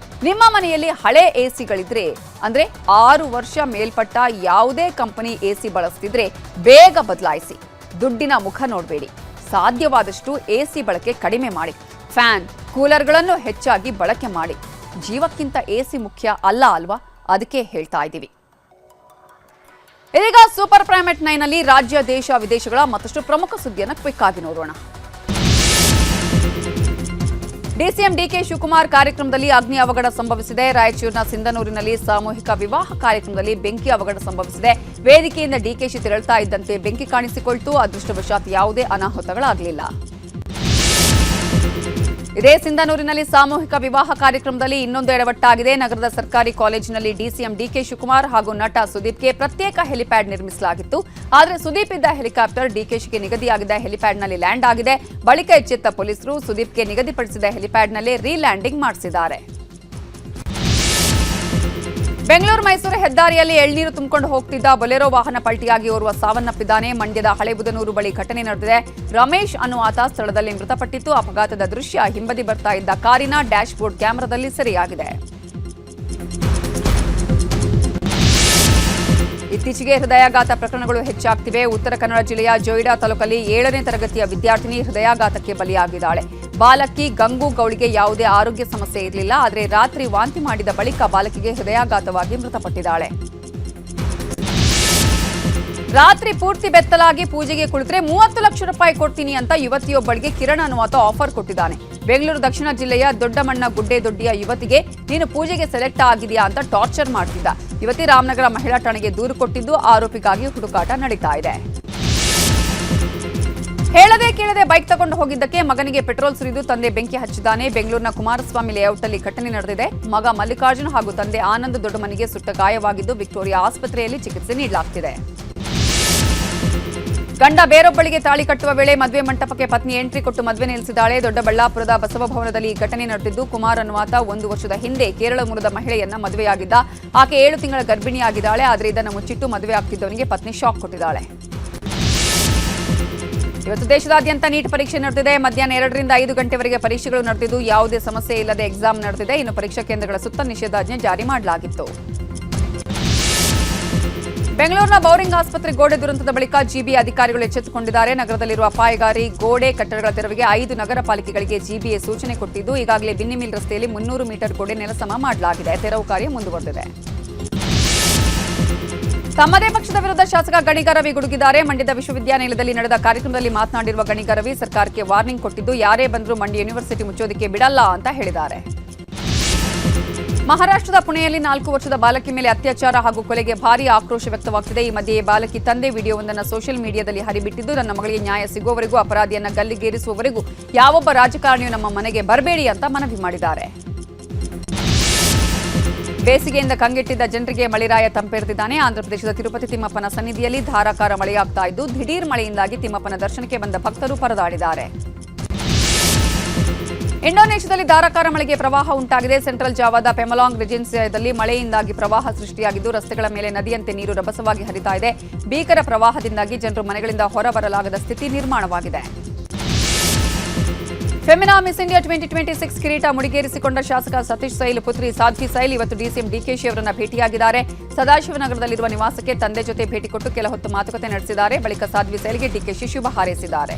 ನಿಮ್ಮ ಮನೆಯಲ್ಲಿ ಹಳೆ ಎಸಿಗಳಿದ್ರೆ ಅಂದ್ರೆ 6 ವರ್ಷ ಮೇಲ್ಪಟ್ಟ ಯಾವುದೇ ಕಂಪನಿ ಎಸಿ ಬಳಸ್ತಿದ್ರೆ ಬೇಗ ಬದಲಾಯಿಸಿ. ದುಡ್ಡಿನ ಮುಖ ನೋಡಬೇಡಿ. ಸಾಧ್ಯವಾದಷ್ಟು ಎಸಿ ಬಳಕೆ ಕಡಿಮೆ ಮಾಡಿ. ಫ್ಯಾನ್, ಕೂಲರ್ಗಳನ್ನು ಹೆಚ್ಚಾಗಿ ಬಳಕೆ ಮಾಡಿ. ಜೀವಕ್ಕಿಂತ ಎಸಿ ಮುಖ್ಯ ಅಲ್ಲ ಅಲ್ವಾ? ಅದಕ್ಕೆ ಹೇಳ್ತಾ ಇದ್ದೀವಿ. ಇದೀಗ ಸೂಪರ್ ಪ್ರೈಮ್ ಅಟ್ 9 ನಲ್ಲಿ ರಾಜ್ಯ, ದೇಶ, ವಿದೇಶಗಳ ಮತ್ತಷ್ಟು ಪ್ರಮುಖ ಸುದ್ದಿಯನ್ನು ಕ್ವಿಕ್ ಆಗಿ ನೋಡೋಣ. ಡಿಸಿಎಂ ಡಿಕೆ ಶಿವಕುಮಾರ್ ಕಾರ್ಯಕ್ರಮದಲ್ಲಿ ಅಗ್ನಿ ಅವಘಡ ಸಂಭವಿಸಿದೆ. ರಾಯಚೂರಿನ ಸಿಂಧನೂರಿನಲ್ಲಿ ಸಾಮೂಹಿಕ ವಿವಾಹ ಕಾರ್ಯಕ್ರಮದಲ್ಲಿ ಬೆಂಕಿ ಅವಘಡ ಸಂಭವಿಸಿದೆ. ವೇದಿಕೆಯಿಂದ ಡಿಕೆಶಿ ತೆರಳುತ್ತಾ ಇದ್ದಂತೆ ಬೆಂಕಿ ಕಾಣಿಸಿಕೊಳ್ತು. ಅದೃಷ್ಟವಶಾತ್ ಯಾವುದೇ ಅನಾಹುತಗಳಾಗಲಿಲ್ಲ. ಇದೇ ಸಿಂಧನೂರಿನಲ್ಲಿ ಸಾಮೂಹಿಕ ವಿವಾಹ ಕಾರ್ಯಕ್ರಮದಲ್ಲಿ ಇನ್ನೊಂದು ಎಡವಟ್ಟಾಗಿದೆ. ನಗರದ ಸರ್ಕಾರಿ ಕಾಲೇಜಿನಲ್ಲಿ ಡಿಸಿಎಂ ಡಿಕೆ ಶಿವಕುಮಾರ್ ಹಾಗೂ ನಟ ಸುದೀಪ್ಗೆ ಪ್ರತ್ಯೇಕ ಹೆಲಿಪ್ಯಾಡ್ ನಿರ್ಮಿಸಲಾಗಿತ್ತು. ಆದರೆ ಸುದೀಪ್ ಇದ್ದ ಹೆಲಿಕಾಪ್ಟರ್ ಡಿಕೆಶಿಗೆ ನಿಗದಿಯಾಗಿದ್ದ ಹೆಲಿಪ್ಯಾಡ್ನಲ್ಲಿ ಲ್ಯಾಂಡ್ ಆಗಿದೆ. ಬಳಿಕ ಎಚ್ಚೆತ್ತ ಪೊಲೀಸರು ಸುದೀಪ್ಗೆ ನಿಗದಿಪಡಿಸಿದ ಹೆಲಿಪ್ಯಾಡ್ನಲ್ಲೇ ರೀಲ್ಯಾಂಡಿಂಗ್ ಮಾಡಿಸಿದ್ದಾರೆ. ಬೆಂಗಳೂರು ಮೈಸೂರು ಹೆದ್ದಾರಿಯಲ್ಲಿ ಎಳ್ನೀರು ತುಂಬಿಕೊಂಡು ಹೋಗ್ತಿದ್ದ ಬೊಲೆರೋ ವಾಹನ ಪಲ್ಟಿಯಾಗಿ ಓರ್ವ ಸಾವನ್ನಪ್ಪಿದ್ದಾನೆ. ಮಂಡ್ಯದ ಹಳೆಬುದನೂರು ಬಳಿ ಘಟನೆ ನಡೆದಿದೆ. ರಮೇಶ್ ಅನ್ನುವಾತ ಸ್ಥಳದಲ್ಲಿ ಮೃತಪಟ್ಟಿದ್ದು. ಅಪಘಾತದ ದೃಶ್ಯ ಹಿಂಬದಿ ಬರ್ತಾ ಇದ್ದ ಕಾರಿನ ಡ್ಯಾಶ್ ಬೋರ್ಡ್ ಕ್ಯಾಮೆರಾದಲ್ಲಿ ಸೆರೆಯಾಗಿದೆ. ಇತ್ತೀಚೆಗೆ ಹೃದಯಾಘಾತ ಪ್ರಕರಣಗಳು ಹೆಚ್ಚಾಗ್ತಿವೆ. ಉತ್ತರ ಕನ್ನಡ ಜಿಲ್ಲೆಯ ಜೊಯ್ಡಾ ತಾಲೂಕಲ್ಲಿ 7ನೇ ತರಗತಿಯ ವಿದ್ಯಾರ್ಥಿನಿ ಹೃದಯಾಘಾತಕ್ಕೆ ಬಲಿಯಾಗಿದ್ದಾಳೆ. ಬಾಲಕಿ ಗಂಗು ಗೌಳಿಗೆ ಯಾವುದೇ ಆರೋಗ್ಯ ಸಮಸ್ಯೆ ಇರಲಿಲ್ಲ. ಆದರೆ ರಾತ್ರಿ ವಾಂತಿ ಮಾಡಿದ ಬಳಿಕ ಬಾಲಕಿಗೆ ಹೃದಯಾಘಾತವಾಗಿ ಮೃತಪಟ್ಟಿದ್ದಾಳೆ. ರಾತ್ರಿ ಪೂರ್ತಿ ಬೆತ್ತಲಾಗಿ ಪೂಜೆಗೆ ಕುಳಿತರೆ 30 ಲಕ್ಷ ರೂಪಾಯಿ ಕೊಡ್ತೀನಿ ಅಂತ ಯುವತಿಯೊಬ್ಬಳಿಗೆ ಕಿರಣ್ ಅನ್ನುವಾತ ಆಫರ್ ಕೊಟ್ಟಿದ್ದಾನೆ. ಬೆಂಗಳೂರು ದಕ್ಷಿಣ ಜಿಲ್ಲೆಯ ದೊಡ್ಡಮಣ್ಣ ಗುಡ್ಡೆದೊಡ್ಡಿಯ ಯುವತಿಗೆ ನೀನು ಪೂಜೆಗೆ ಸೆಲೆಕ್ಟ್ ಆಗಿದೆಯಾ ಅಂತ ಟಾರ್ಚರ್ ಮಾಡ್ತಿದ್ದ. ಯುವತಿ ರಾಮನಗರ ಮಹಿಳಾ ಠಾಣೆಗೆ ದೂರು ಕೊಟ್ಟಿದ್ದು ಆರೋಪಿಗಾಗಿ ಹುಡುಕಾಟ ನಡೀತಾ ಇದೆ. ಹೇಳದೆ ಕೇಳದೆ ಬೈಕ್ ತಗೊಂಡು ಹೋಗಿದ್ದಕ್ಕೆ ಮಗನಿಗೆ ಪೆಟ್ರೋಲ್ ಸುರಿದು ತಂದೆ ಬೆಂಕಿ ಹಚ್ಚಿದ್ದಾನೆ. ಬೆಂಗಳೂರಿನ ಕುಮಾರಸ್ವಾಮಿ ಲೇಔಟ್ನಲ್ಲಿ ಘಟನೆ ನಡೆದಿದೆ. ಮಗ ಮಲ್ಲಿಕಾರ್ಜುನ್ ಹಾಗೂ ತಂದೆ ಆನಂದ್ ದೊಡ್ಡಮನಿಗೆ ಸುಟ್ಟ ಗಾಯವಾಗಿದ್ದು ವಿಕ್ಟೋರಿಯಾ ಆಸ್ಪತ್ರೆಯಲ್ಲಿ ಚಿಕಿತ್ಸೆ ನೀಡಲಾಗುತ್ತಿದೆ. ಗಂಡ ಬೇರೊಬ್ಬಳಿಗೆ ತಾಳಿ ಕಟ್ಟುವ ವೇಳೆ ಮದುವೆ ಮಂಟಪಕ್ಕೆ ಪತ್ನಿ ಎಂಟ್ರಿ ಕೊಟ್ಟು ಮದುವೆ ನಿಲ್ಲಿಸಿದ್ದಾಳೆ. ದೊಡ್ಡಬಳ್ಳಾಪುರದ ಬಸವಭವನದಲ್ಲಿ ಈ ಘಟನೆ ನಡೆದಿದ್ದು, ಕುಮಾರ್ ಅನ್ನುವಾತ 1 ವರ್ಷದ ಹಿಂದೆ ಕೇರಳ ಮೂಲದ ಮಹಿಳೆಯನ್ನ ಮದುವೆಯಾಗಿದ್ದ. ಆಕೆ 7 ತಿಂಗಳ ಗರ್ಭಿಣಿಯಾಗಿದ್ದಾಳೆ. ಆದರೆ ಇದನ್ನು ಮುಚ್ಚಿಟ್ಟು ಮದುವೆ ಆಗ್ತಿದ್ದವನಿಗೆ ಪತ್ನಿ ಶಾಕ್ ಕೊಟ್ಟಿದ್ದಾಳೆ. ಇವತ್ತು ದೇಶದಾದ್ಯಂತ ನೀಟ್ ಪರೀಕ್ಷೆ ನಡೆದಿದೆ. ಮಧ್ಯಾಹ್ನ 2 ರಿಂದ 5 ಗಂಟೆವರೆಗೆ ಪರೀಕ್ಷೆಗಳು ನಡೆದಿದ್ದು ಯಾವುದೇ ಸಮಸ್ಯೆ ಇಲ್ಲದೆ ಎಕ್ಸಾಮ್ ನಡೆದಿದೆ. ಇನ್ನು ಪರೀಕ್ಷಾ ಕೇಂದ್ರಗಳ ಸುತ್ತ ನಿಷೇಧಾಜ್ಞೆ ಜಾರಿ ಮಾಡಲಾಗಿತ್ತು. ಬೆಂಗಳೂರಿನ ಬೌರಿಂಗ್ ಆಸ್ಪತ್ರೆ ಗೋಡೆ ದುರಂತದ ಬಳಿಕ ಜಿಬಿ ಅಧಿಕಾರಿಗಳು ಎಚ್ಚೆತ್ತುಕೊಂಡಿದ್ದಾರೆ. ನಗರದಲ್ಲಿರುವ ಅಪಾಯಕಾರಿ ಗೋಡೆ ಕಟ್ಟಡಗಳ ತೆರವಿಗೆ 5 ನಗರ ಪಾಲಿಕೆಗಳಿಗೆ ಜಿಬಿಎ ಸೂಚನೆ ಕೊಟ್ಟಿದ್ದು, ಈಗಾಗಲೇ ಬಿನ್ನಿಮಿಲ್ ರಸ್ತೆಯಲ್ಲಿ 300 ಮೀಟರ್ ಗೋಡೆ ನೆಲಸಮ ಮಾಡಲಾಗಿದೆ. ತೆರವು ಕಾರ್ಯ ಮುಂದುವರೆದಿದೆ. ತಮ್ಮದೇ ಪಕ್ಷದ ವಿರುದ್ಧ ಶಾಸಕ ಗಣಿಗ ರವಿ ಗುಡುಗಿದ್ದಾರೆ. ಮಂಡ್ಯದ ವಿಶ್ವವಿದ್ಯಾನಿಲಯದಲ್ಲಿ ನಡೆದ ಕಾರ್ಯಕ್ರಮದಲ್ಲಿ ಮಾತನಾಡಿರುವ ಗಣಿಗ ರವಿ ಸರ್ಕಾರಕ್ಕೆ ವಾರ್ನಿಂಗ್ ಕೊಟ್ಟಿದ್ದು, ಯಾರೇ ಬಂದರೂ ಮಂಡ್ಯ ಯೂನಿವರ್ಸಿಟಿ ಮುಚ್ಚೋದಕ್ಕೆ ಬಿಡಲ್ಲ ಅಂತ ಹೇಳಿದ್ದಾರೆ. ಮಹಾರಾಷ್ಟ್ರದ ಪುಣೆಯಲ್ಲಿ 4 ವರ್ಷದ ಬಾಲಕಿ ಮೇಲೆ ಅತ್ಯಾಚಾರ ಹಾಗೂ ಕೊಲೆಗೆ ಭಾರೀ ಆಕ್ರೋಶ ವ್ಯಕ್ತವಾಗ್ತಿದೆ. ಈ ಮಧ್ಯೆ ಬಾಲಕಿ ತಂದೆ ವಿಡಿಯೋವೊಂದನ್ನು ಸೋಷಿಯಲ್ ಮೀಡಿಯಾದಲ್ಲಿ ಹರಿಬಿಟ್ಟಿದ್ದು, ನನ್ನ ಮಗಳಿಗೆ ನ್ಯಾಯ ಸಿಗುವವರೆಗೂ, ಅಪರಾಧಿಯನ್ನ ಗಲ್ಲಿಗೇರಿಸುವವರೆಗೂ ಯಾವೊಬ್ಬ ರಾಜಕಾರಣಿಯೂ ನಮ್ಮ ಮನೆಗೆ ಬರಬೇಡಿ ಅಂತ ಮನವಿ ಮಾಡಿದ್ದಾರೆ. ಬೇಸಿಗೆಯಿಂದ ಕಂಗೆಟ್ಟಿದ್ದ ಜನರಿಗೆ ಮಳೆರಾಯ ತಂಪೆರೆದಿದ್ದಾನೆ. ಆಂಧ್ರಪ್ರದೇಶದ ತಿರುಪತಿ ತಿಮ್ಮಪ್ಪನ ಸನ್ನಿಧಿಯಲ್ಲಿ ಧಾರಾಕಾರ ಮಳೆಯಾಗ್ತಾ ಇದ್ದು, ದಿಢೀರ್ ಮಳೆಯಿಂದಾಗಿ ತಿಮ್ಮಪ್ಪನ ದರ್ಶನಕ್ಕೆ ಬಂದ ಭಕ್ತರು ಪರದಾಡಿದ್ದಾರೆ. ಇಂಡೋನೇಷ್ಯಾದಲ್ಲಿ ಧಾರಾಕಾರ ಮಳೆಗೆ ಪ್ರವಾಹ ಉಂಟಾಗಿದೆ. ಸೆಂಟ್ರಲ್ ಜಾವಾದ ಪೆಮಲಾಂಗ್ ರೆಜಿನ್ಸಿಯಾದಲ್ಲಿ ಮಳೆಯಿಂದಾಗಿ ಪ್ರವಾಹ ಸೃಷ್ಟಿಯಾಗಿದ್ದು, ರಸ್ತೆಗಳ ಮೇಲೆ ನದಿಯಂತೆ ನೀರು ರಭಸವಾಗಿ ಹರಿತಾ ಇದೆ. ಭೀಕರ ಪ್ರವಾಹದಿಂದಾಗಿ ಜನರು ಮನೆಗಳಿಂದ ಹೊರಬರಲಾಗದ ಸ್ಥಿತಿ ನಿರ್ಮಾಣವಾಗಿದೆ. ಫೆಮಿನಾ ಮಿಸ್ ಇಂಡಿಯಾ 2026 ಕಿರೀಟ ಮುಡಿಗೇರಿಸಿಕೊಂಡ ಶಾಸಕ ಸತೀಶ್ ಸೈಲ್ ಪುತ್ರಿ ಸಾಧ್ವಿ ಸೈಲ್ ಇವತ್ತು ಡಿಸಿಎಂ ಡಿಕೆಶಿ ಅವರನ್ನ ಭೇಟಿಯಾಗಿದ್ದಾರೆ. ಸದಾಶಿವನಗರದಲ್ಲಿರುವ ನಿವಾಸಕ್ಕೆ ತಂದೆ ಜೊತೆ ಭೇಟಿ ಕೊಟ್ಟು ಕೆಲ ಹೊತ್ತು ಮಾತುಕತೆ ನಡೆಸಿದ್ದಾರೆ. ಬಳಿಕ ಸಾಧ್ವಿ ಸೈಲ್ಗೆ ಡಿಕೆಶಿ ಶುಭ ಹಾರೈಸಿದ್ದಾರೆ.